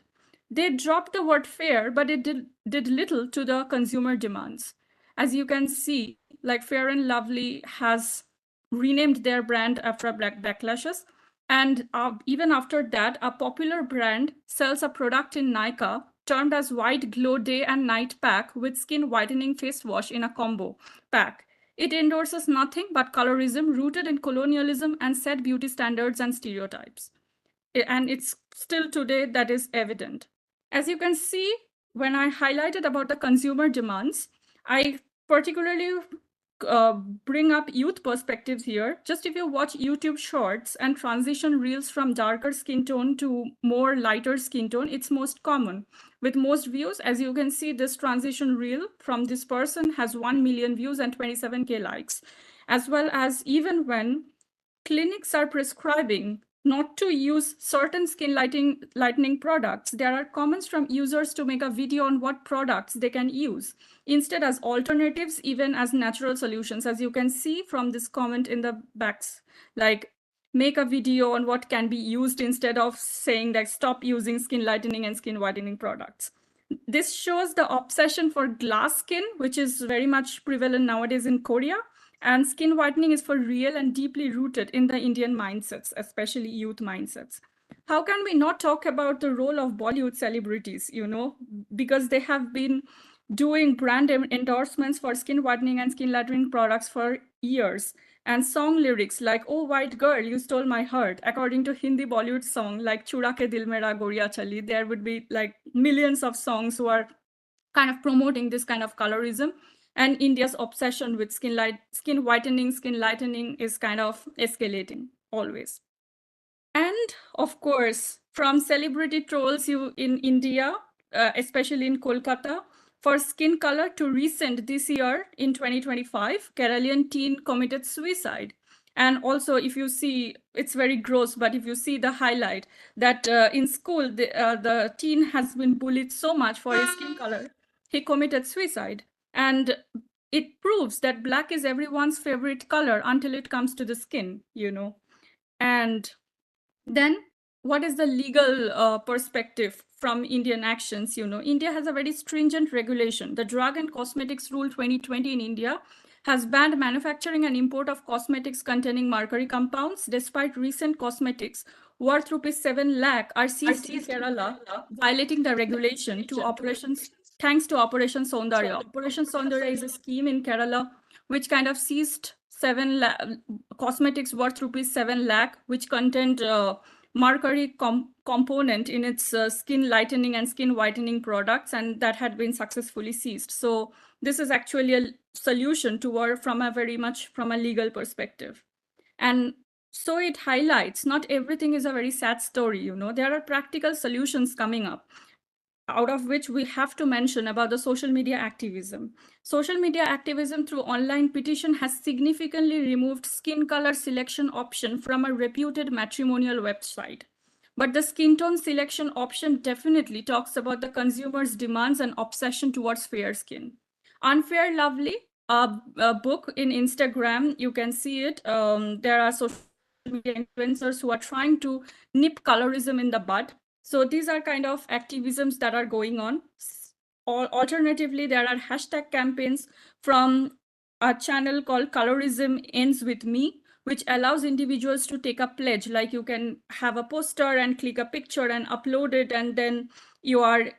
They dropped the word fair, but it did little to the consumer demands. As you can see, like Fair and Lovely has renamed their brand after backlashes. And even after that, a popular brand sells a product in Nykaa termed as White Glow Day and Night Pack with skin whitening face wash in a combo pack. It endorses nothing but colorism rooted in colonialism and set beauty standards and stereotypes. And it's still today that is evident. As you can see, when I highlighted about the consumer demands, I particularly bring up youth perspectives here. Just if you watch YouTube shorts and transition reels from darker skin tone to more lighter skin tone, it's most common. With most views, as you can see, this transition reel from this person has 1 million views and 27K likes, as well as even when clinics are prescribing not to use certain skin lightening products, there are comments from users to make a video on what products they can use instead as alternatives, even as natural solutions. As you can see from this comment in the backs, like make a video on what can be used instead of saying that stop using skin lightening and skin whitening products. This shows the obsession for glass skin, which is very much prevalent nowadays in Korea. And skin whitening is for real and deeply rooted in the Indian mindsets, especially youth mindsets. How can we not talk about the role of Bollywood celebrities, you know, because they have been doing brand endorsements for skin whitening and skin lightening products for years. And song lyrics like, oh, white girl, you stole my heart, according to Hindi Bollywood song like Chura ke dil mera goriya chali, there would be like millions of songs who are kind of promoting this kind of colorism. And India's obsession with skin whitening, skin lightening is kind of escalating always. And of course, from celebrity trolls in India, especially in Kolkata, for skin color to recent this year in 2025, Keralian teen committed suicide. And also, if you see, it's very gross, but if you see the highlight that in school, the teen has been bullied so much for his skin color, he committed suicide. And it proves that black is everyone's favorite color until it comes to the skin, you know. And then what is the legal perspective from Indian actions? You know, India has a very stringent regulation. The Drug and Cosmetics Rule 2020 in India has banned manufacturing and import of cosmetics containing mercury compounds, despite recent cosmetics worth ₹7 lakh are seized in Kerala, violating the regulation thanks to Operation Soundarya. Operation Soundarya is a scheme in Kerala which kind of seized cosmetics worth ₹7 lakh, which contained mercury component in its skin lightening and skin whitening products, and that had been successfully seized. So this is actually a solution from a legal perspective. And so it highlights not everything is a very sad story, you know, there are practical solutions coming up. out of which we have to mention about the social media activism. Social media activism through online petition has significantly removed skin color selection option from a reputed matrimonial website. But the skin tone selection option definitely talks about the consumer's demands and obsession towards fair skin. Unfair Lovely, a book in Instagram, you can see it. There are social media influencers who are trying to nip colorism in the bud. So these are kind of activisms that are going on. Or alternatively, there are hashtag campaigns from a channel called Colorism Ends With Me, which allows individuals to take a pledge. Like you can have a poster and click a picture and upload it, and then you are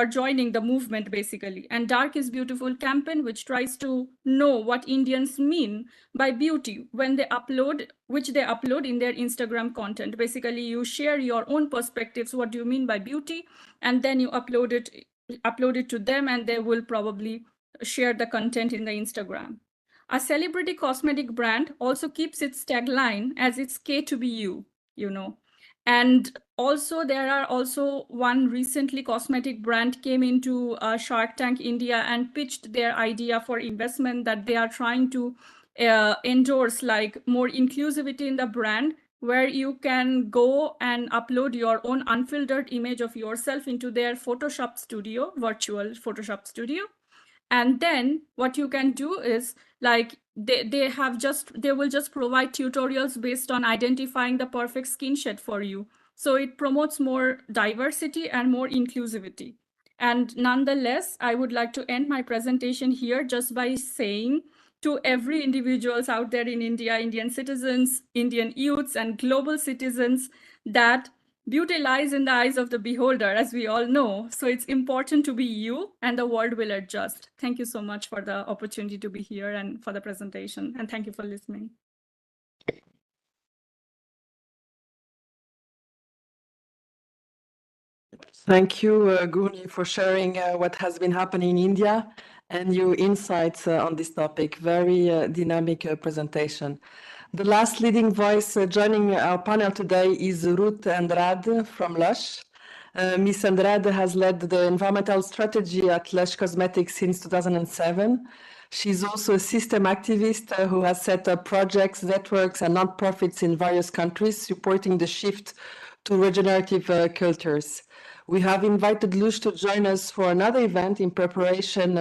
joining the movement basically. And Dark is Beautiful campaign, which tries to know what Indians mean by beauty when they upload, which they upload in their Instagram content. Basically, you share your own perspectives. What do you mean by beauty? And then you upload it to them, and they will probably share the content in the Instagram. A celebrity cosmetic brand also keeps its tagline as it's K to be you, you know. And also there are also one recently cosmetic brand came into Shark Tank India and pitched their idea for investment that they are trying to endorse like more inclusivity in the brand, where you can go and upload your own unfiltered image of yourself into their Photoshop studio, virtual Photoshop studio. And then what you can do is like they will just provide tutorials based on identifying the perfect skin shade for you. So it promotes more diversity and more inclusivity. And nonetheless, I would like to end my presentation here just by saying to every individuals out there in India, Indian citizens, Indian youths, and global citizens, that beauty lies in the eyes of the beholder, as we all know. So it's important to be you, and the world will adjust. Thank you so much for the opportunity to be here and for the presentation. And thank you for listening. Thank you, Gurni, for sharing what has been happening in India and your insights on this topic. Very dynamic presentation. The last leading voice joining our panel today is Ruth Andrade from Lush. Ms. Andrade has led the environmental strategy at Lush Cosmetics since 2007. She's also a system activist who has set up projects, networks, and nonprofits in various countries supporting the shift to regenerative cultures. We have invited Lush to join us for another event in preparation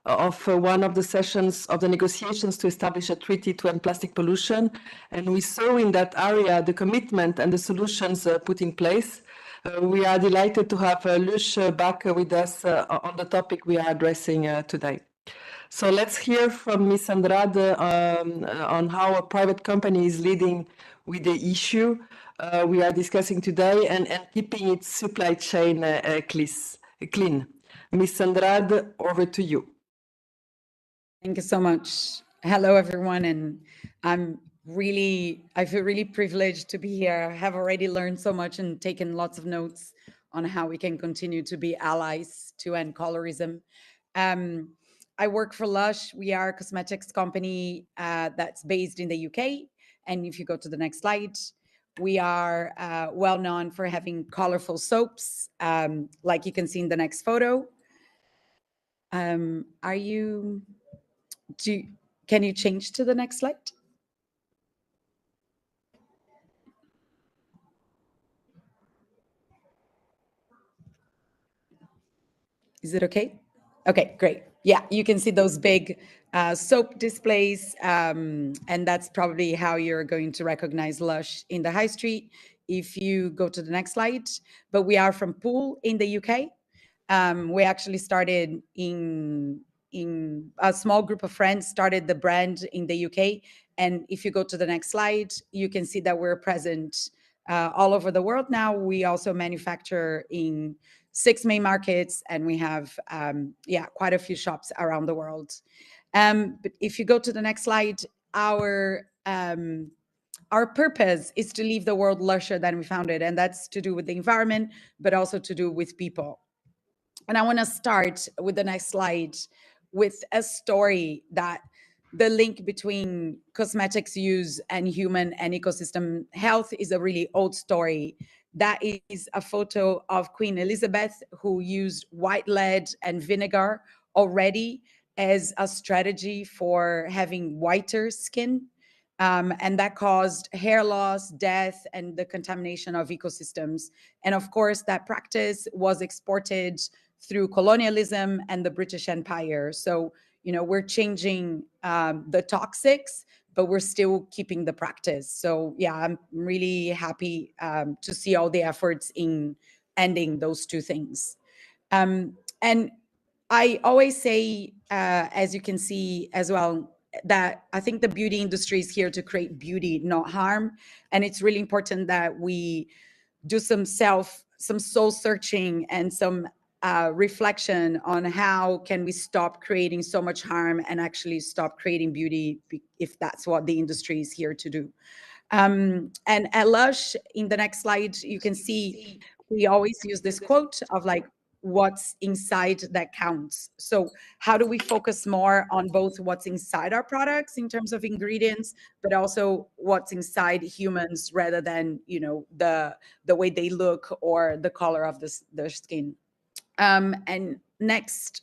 of one of the sessions of the negotiations to establish a treaty to end plastic pollution. And we saw in that area the commitment and the solutions put in place. We are delighted to have Lush back with us on the topic we are addressing today. So let's hear from Ms. Andrade on how a private company is leading with the issue we are discussing today and keeping its supply chain clean. Ms. Andrade, over to you. Thank you so much. Hello, everyone. And I feel really privileged to be here. I have already learned so much and taken lots of notes on how we can continue to be allies to end colorism. I work for Lush. We are a cosmetics company that's based in the UK. And if you go to the next slide, we are well known for having colorful soaps, like you can see in the next photo. Can you change to the next slide? Is it okay? Okay, great. Yeah, you can see those big soap displays, and that's probably how you're going to recognize Lush in the high street if you go to the next slide. But we are from Poole in the UK. We actually started in a small group of friends started the brand in the UK. And if you go to the next slide, you can see that we're present all over the world now. We also manufacture in 6 main markets, and we have quite a few shops around the world. But if you go to the next slide, our purpose is to leave the world lusher than we found it, and that's to do with the environment, but also to do with people. And I want to start with the next slide with a story that the link between cosmetics use and human and ecosystem health is a really old story That is a photo of Queen Elizabeth, who used white lead and vinegar already as a strategy for having whiter skin. And that caused hair loss, death, and the contamination of ecosystems. And of course, that practice was exported through colonialism and the British Empire. So, we're changing the toxics, but we're still keeping the practice. So yeah, I'm really happy to see all the efforts in ending those two things. And I always say, as you can see as well, that I think the beauty industry is here to create beauty, not harm. And it's really important that we do some soul searching and some reflection on how can we stop creating so much harm and actually stop creating beauty, if that's what the industry is here to do. And at Lush, in the next slide, you can see we always use this quote of like, what's inside that counts. So how do we focus more on both what's inside our products in terms of ingredients, but also what's inside humans rather than, the way they look or the color of their skin. And next,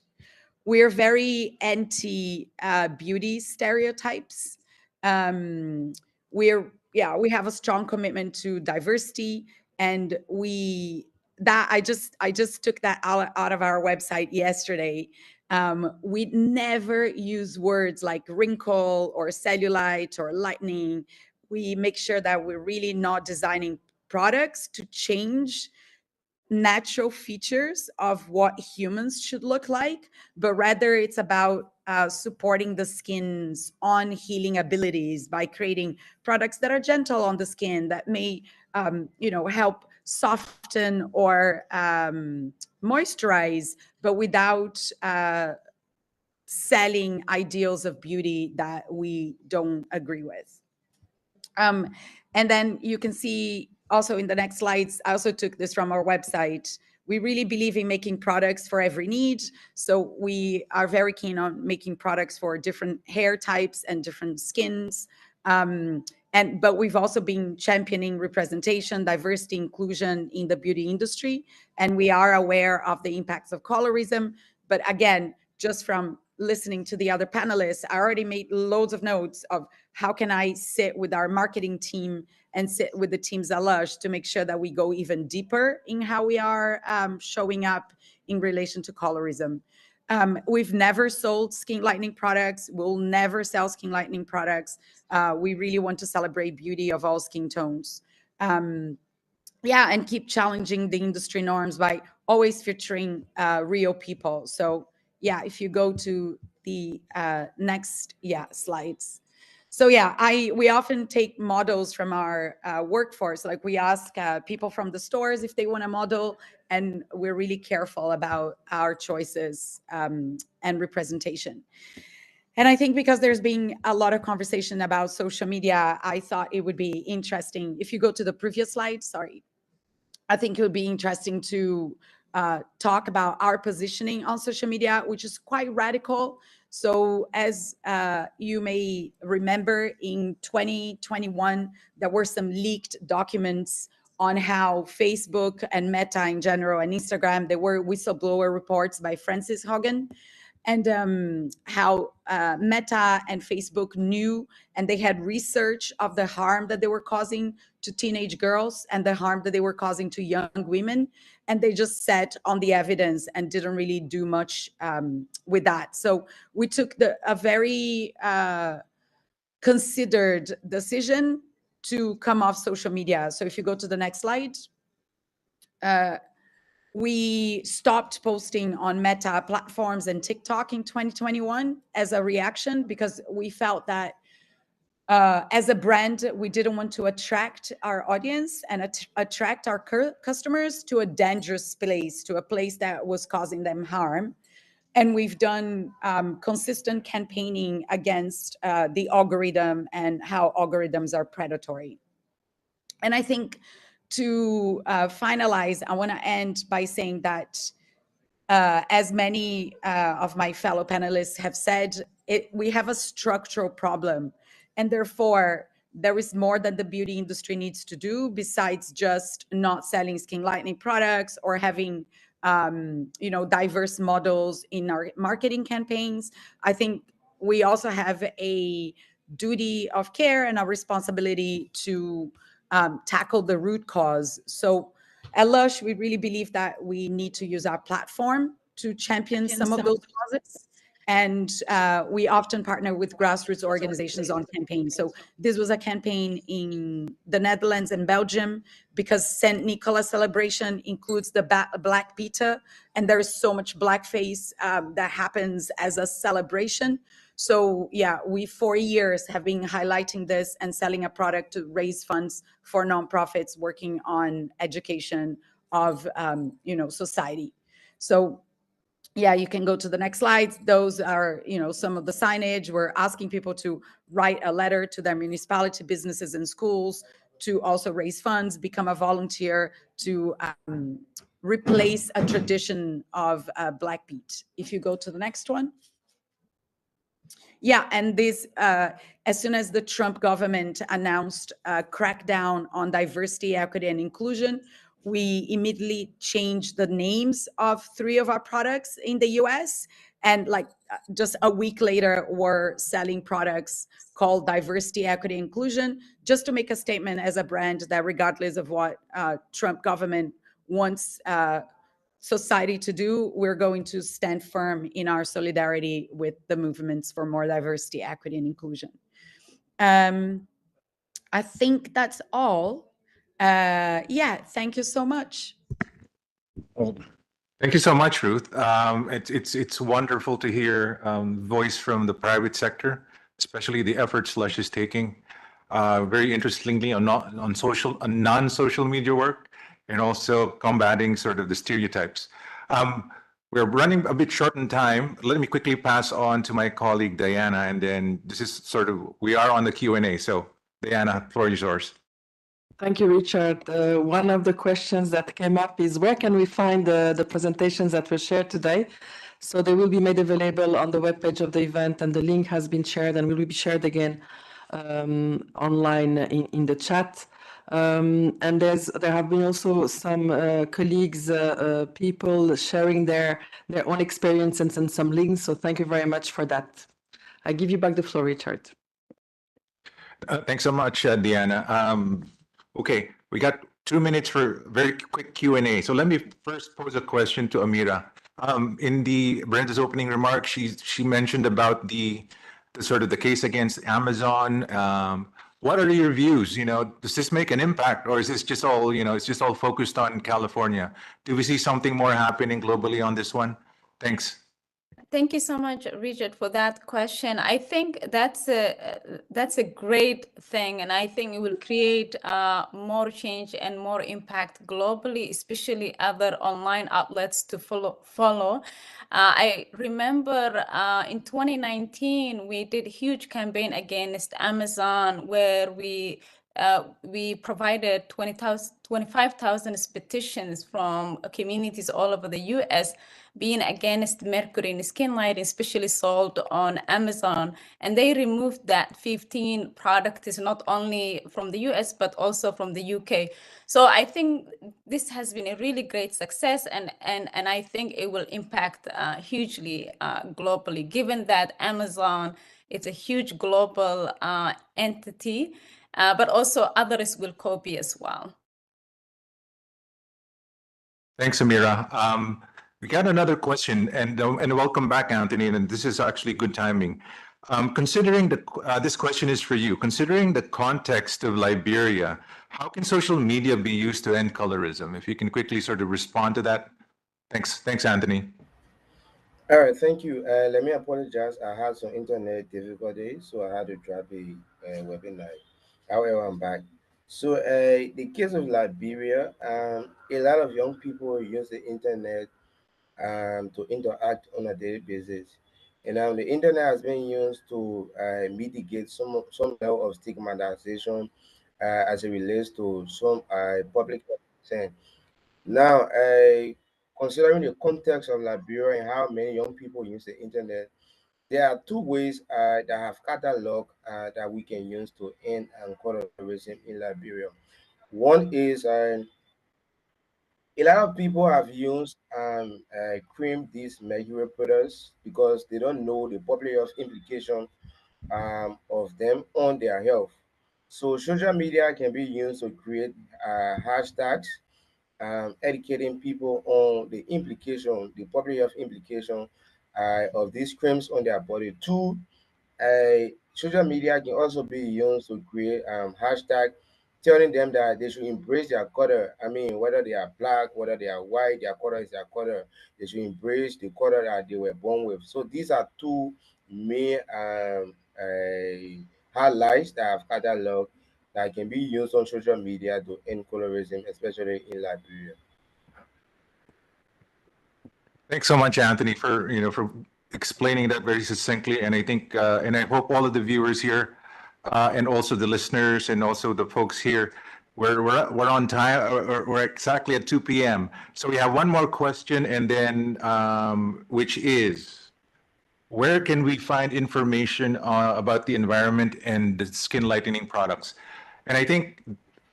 we're very anti beauty stereotypes. We have a strong commitment to diversity, and I just took that out of our website yesterday. We never use words like wrinkle or cellulite or lightening. We make sure that we're really not designing products to change natural features of what humans should look like, but rather it's about supporting the skin's own healing abilities by creating products that are gentle on the skin, that may help soften or moisturize, but without selling ideals of beauty that we don't agree with. And then you can see also in the next slides, I also took this from our website. We really believe in making products for every need. So we are very keen on making products for different hair types and different skins. But we've also been championing representation, diversity, inclusion in the beauty industry. And we are aware of the impacts of colorism. But again, just from listening to the other panelists, I already made loads of notes of how can I sit with our marketing team and sit with the teams at Lush to make sure that we go even deeper in how we are showing up in relation to colorism. We've never sold skin lightening products. We'll never sell skin lightening products. We really want to celebrate beauty of all skin tones. And keep challenging the industry norms by always featuring real people. So if you go to the next slides. So we often take models from our workforce. Like we ask people from the stores if they want to model, and we're really careful about our choices and representation. And I think because there's been a lot of conversation about social media, I thought it would be interesting. If you go to the previous slide, sorry. I think it would be interesting to talk about our positioning on social media, which is quite radical. So as you may remember, in 2021, there were some leaked documents on how Facebook and Meta in general and Instagram, there were whistleblower reports by Frances Haugen, and how Meta and Facebook knew, and they had research of the harm that they were causing to teenage girls and the harm that they were causing to young women. And they just sat on the evidence and didn't really do much with that. So we took a very considered decision to come off social media. So if you go to the next slide, we stopped posting on Meta platforms and TikTok in 2021 as a reaction, because we felt that as a brand, we didn't want to attract our audience and attract our customers to a dangerous place, to a place that was causing them harm. And we've done consistent campaigning against the algorithm and how algorithms are predatory. And I think to finalize, I want to end by saying that as many of my fellow panelists have said, we have a structural problem. And therefore, there is more that the beauty industry needs to do besides just not selling skin lightening products or having diverse models in our marketing campaigns. I think we also have a duty of care and a responsibility to tackle the root cause. So at Lush, we really believe that we need to use our platform to champion some of those causes. And we often partner with grassroots organizations on campaigns. So this was a campaign in the Netherlands and Belgium because St. Nicholas celebration includes the Black Pita, and there is so much blackface that happens as a celebration. So yeah, we for years have been highlighting this and selling a product to raise funds for nonprofits working on education of society. So yeah, you can go to the next slides. Those are, some of the signage. We're asking people to write a letter to their municipality, businesses, and schools to also raise funds, become a volunteer to replace a tradition of Black Pete. If you go to the next one. Yeah, and this, as soon as the Trump government announced a crackdown on diversity, equity, and inclusion, we immediately changed the names of 3 of our products in the US. And just a week later, we're selling products called Diversity, Equity, Inclusion, just to make a statement as a brand that regardless of what Trump government wants society to do, we're going to stand firm in our solidarity with the movements for more diversity, equity, and inclusion. I think that's all. Yeah, thank you so much. Thank you so much, Ruth. It's wonderful to hear voice from the private sector, especially the efforts Lush is taking. Very interestingly, on non-social media work, and also combating sort of the stereotypes. We're running a bit short in time. Let me quickly pass on to my colleague Diana, and then this is we are on the Q&A. So Diana, floor is yours. Thank you, Richard. One of the questions that came up is where can we find the presentations that were shared today? So they will be made available on the webpage of the event, and the link has been shared and will be shared again online in the chat. And there have been also some colleagues, people sharing their own experiences and some links. So thank you very much for that. I give you back the floor, Richard. Thanks so much, Diana. Okay, we got 2 minutes for very quick Q&A. So let me first pose a question to Amira. In Brenda's opening remarks, she mentioned about the sort of the case against Amazon. What are your views? Does this make an impact, or is this just all, it's just all focused on California? Do we see something more happening globally on this one? Thanks. Thank you so much, Richard, for that question. I think that's a great thing, and I think it will create more change and more impact globally, especially other online outlets to follow. I remember in 2019 we did a huge campaign against Amazon where we provided 25,000 petitions from communities all over the US being against Mercury in skin lighting, especially sold on Amazon. And they removed that 15 products, not only from the US, but also from the UK. So I think this has been a really great success, and I think it will impact hugely globally, given that Amazon is a huge global entity, but also others will copy as well. Thanks, Amira. We got another question, and welcome back, Anthony. And this is actually good timing. Considering this question is for you. Considering the context of Liberia, how can social media be used to end colorism? If you can quickly sort of respond to that. Thanks, Anthony. All right, thank you. Let me apologize. I had some internet difficulties, so I had to drop a webinar. However, I'm back. So, the case of Liberia, a lot of young people use the internet to interact on a daily basis. And the internet has been used to mitigate some level of stigmatization as it relates to some public concern. Now, considering the context of Liberia and how many young people use the internet, There are two ways that have cataloged that we can use to end colorism in Liberia. One is a lot of people have used cream these mercury products because they don't know the public health implication of them on their health. So social media can be used to create hashtags, educating people on the implication, the public health implication of these creams on their body. Two, social media can also be used to create hashtag telling them that they should embrace their color. I mean, whether they are black, whether they are white, their color is their color. They should embrace the color that they were born with. So these are two main highlights that I've cataloged that can be used on social media to end colorism, especially in Liberia. Thanks so much, Anthony, for explaining that very succinctly. And I think, and I hope all of the viewers here, and also the listeners, and also the folks here, we're on time. We're exactly at 2 p.m. So we have one more question, and then which is, where can we find information about the environment and the skin lightening products? And I think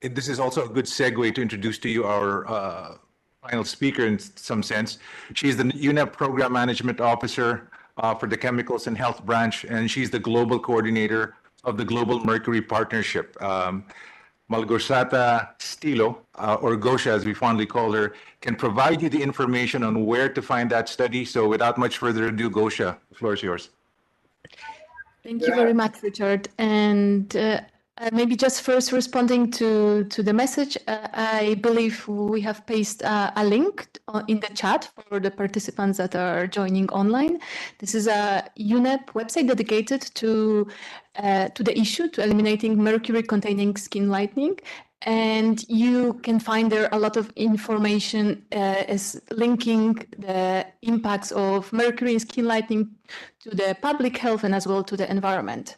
this is also a good segue to introduce to you our final speaker in some sense. She's the UNEP Program Management Officer for the Chemicals and Health Branch, and she's the Global Coordinator of the Global Mercury Partnership. Malgorzata Stilo, or Gosha as we fondly call her, can provide you the information on where to find that study. So without much further ado, Gosha, the floor is yours. Thank you very much, Richard. And maybe just first responding to the message, I believe we have pasted a link in the chat for the participants that are joining online. This is a UNEP website dedicated to the issue, to eliminating mercury-containing skin lightening. And you can find there a lot of information as linking the impacts of mercury in skin lightening to the public health and as well to the environment.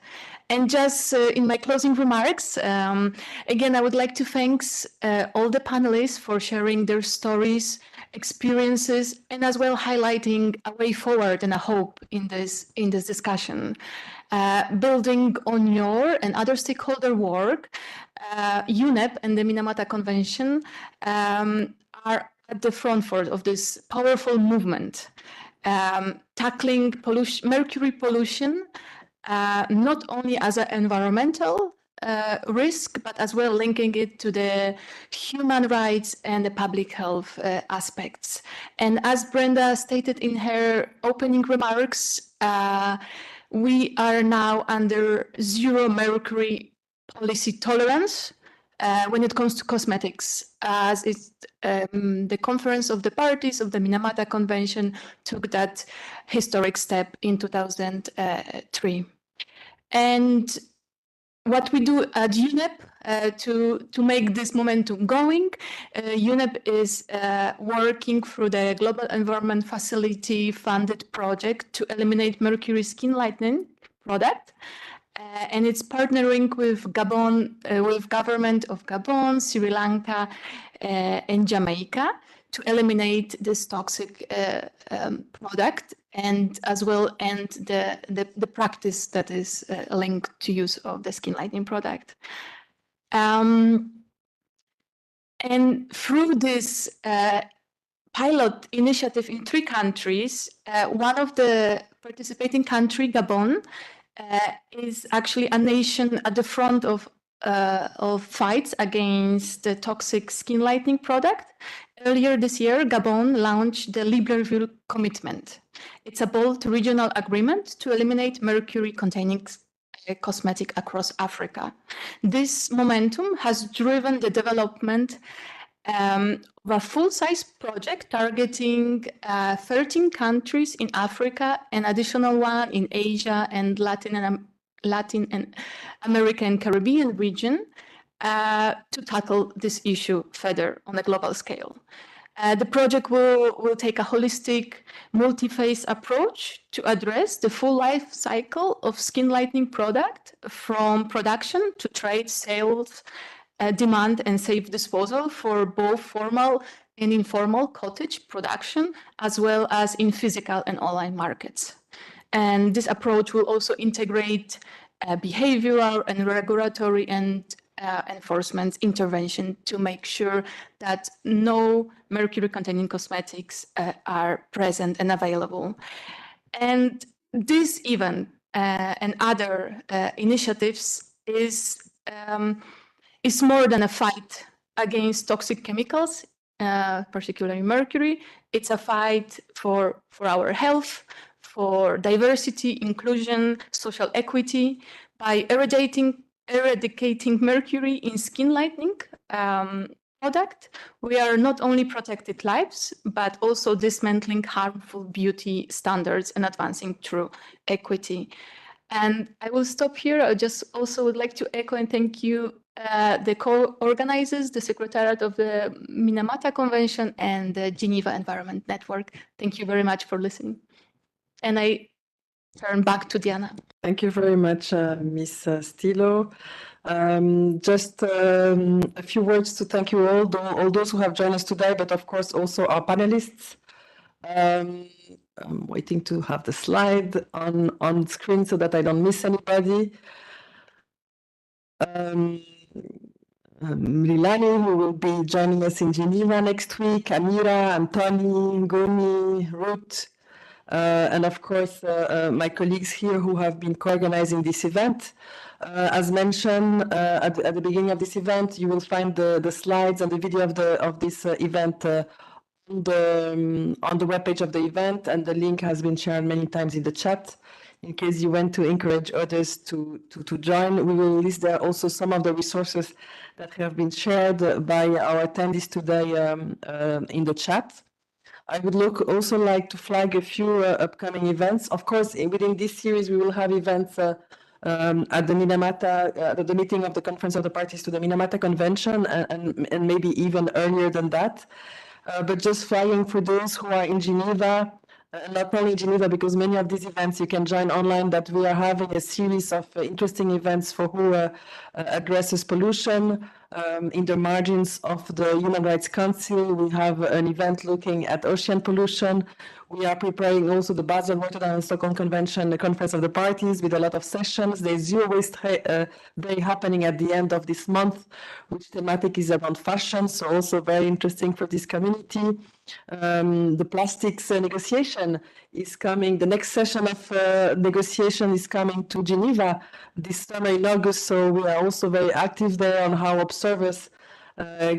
And just in my closing remarks, again, I would like to thank all the panelists for sharing their stories, experiences, and as well highlighting a way forward and a hope in this discussion. Building on your and other stakeholder work, UNEP and the Minamata Convention are at the front of this powerful movement, tackling mercury pollution, not only as an environmental risk, but as well linking it to the human rights and the public health aspects. And as Brenda stated in her opening remarks, we are now under zero mercury policy tolerance when it comes to cosmetics, as the Conference of the Parties of the Minamata Convention took that historic step in 2003. And what we do at UNEP to make this momentum going, UNEP is working through the Global Environment Facility funded project to eliminate mercury skin lightening product. And it's partnering with Gabon, with government of Gabon, Sri Lanka, and Jamaica to eliminate this toxic product and as well end the practice that is linked to use of the skin lightening product. And through this pilot initiative in 3 countries, one of the participating country, Gabon, is actually a nation at the front of fights against the toxic skin lightening product. Earlier this year, Gabon launched the Libreville Commitment. It's a bold regional agreement to eliminate mercury-containing cosmetic across Africa. This momentum has driven the development of a full-size project targeting 13 countries in Africa, an additional one in Asia and Latin and American and Caribbean region to tackle this issue further on a global scale. The project will take a holistic, multi-phase approach to address the full life cycle of skin lightening product from production to trade, sales, demand and safe disposal for both formal and informal cottage production, as well as in physical and online markets. And this approach will also integrate behavioral and regulatory and enforcement intervention to make sure that no mercury-containing cosmetics are present and available. And this event and other initiatives is more than a fight against toxic chemicals, particularly mercury. It's a fight for our health, for diversity, inclusion, social equity, by eradicating mercury in skin lightening product. We are not only protecting lives, but also dismantling harmful beauty standards and advancing true equity. And I will stop here. I just also would like to echo and thank you, the co-organizers, the Secretariat of the Minamata Convention and the Geneva Environment Network. Thank you very much for listening. And I turn back to Diana. Thank you very much, Ms. Stilo. Just a few words to thank you all those who have joined us today, but of course also our panelists. I'm waiting to have the slide on screen so that I don't miss anybody. Mililani, who will be joining us in Geneva next week, Amira, Antoni, Goni, Ruth, and of course my colleagues here who have been co-organizing this event. As mentioned at the beginning of this event, you will find the slides and the video of this event on the webpage of the event, and the link has been shared many times in the chat. In case you want to encourage others to join, we will list there also some of the resources that have been shared by our attendees today in the chat. I would also like to flag a few upcoming events. Of course, within this series, we will have events at the Minamata, the meeting of the Conference of the Parties to the Minamata Convention, and maybe even earlier than that. But just flagging for those who are in Geneva, not only Geneva, because many of these events you can join online, that we are having a series of interesting events for who addresses pollution in the margins of the Human Rights Council. We have an event looking at ocean pollution. We are preparing also the Basel, Rotterdam, and Stockholm Convention, the Conference of the Parties, with a lot of sessions. There's Zero Waste Day happening at the end of this month, which thematic is around fashion, so also very interesting for this community. The plastics negotiation is coming. The next session of negotiation is coming to Geneva this summer in August, so we are also very active there on how observers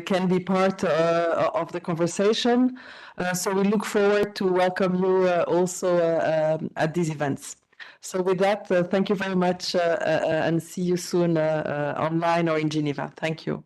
can be part of the conversation. So we look forward to welcome you also at these events. So with that, thank you very much and see you soon online or in Geneva. Thank you.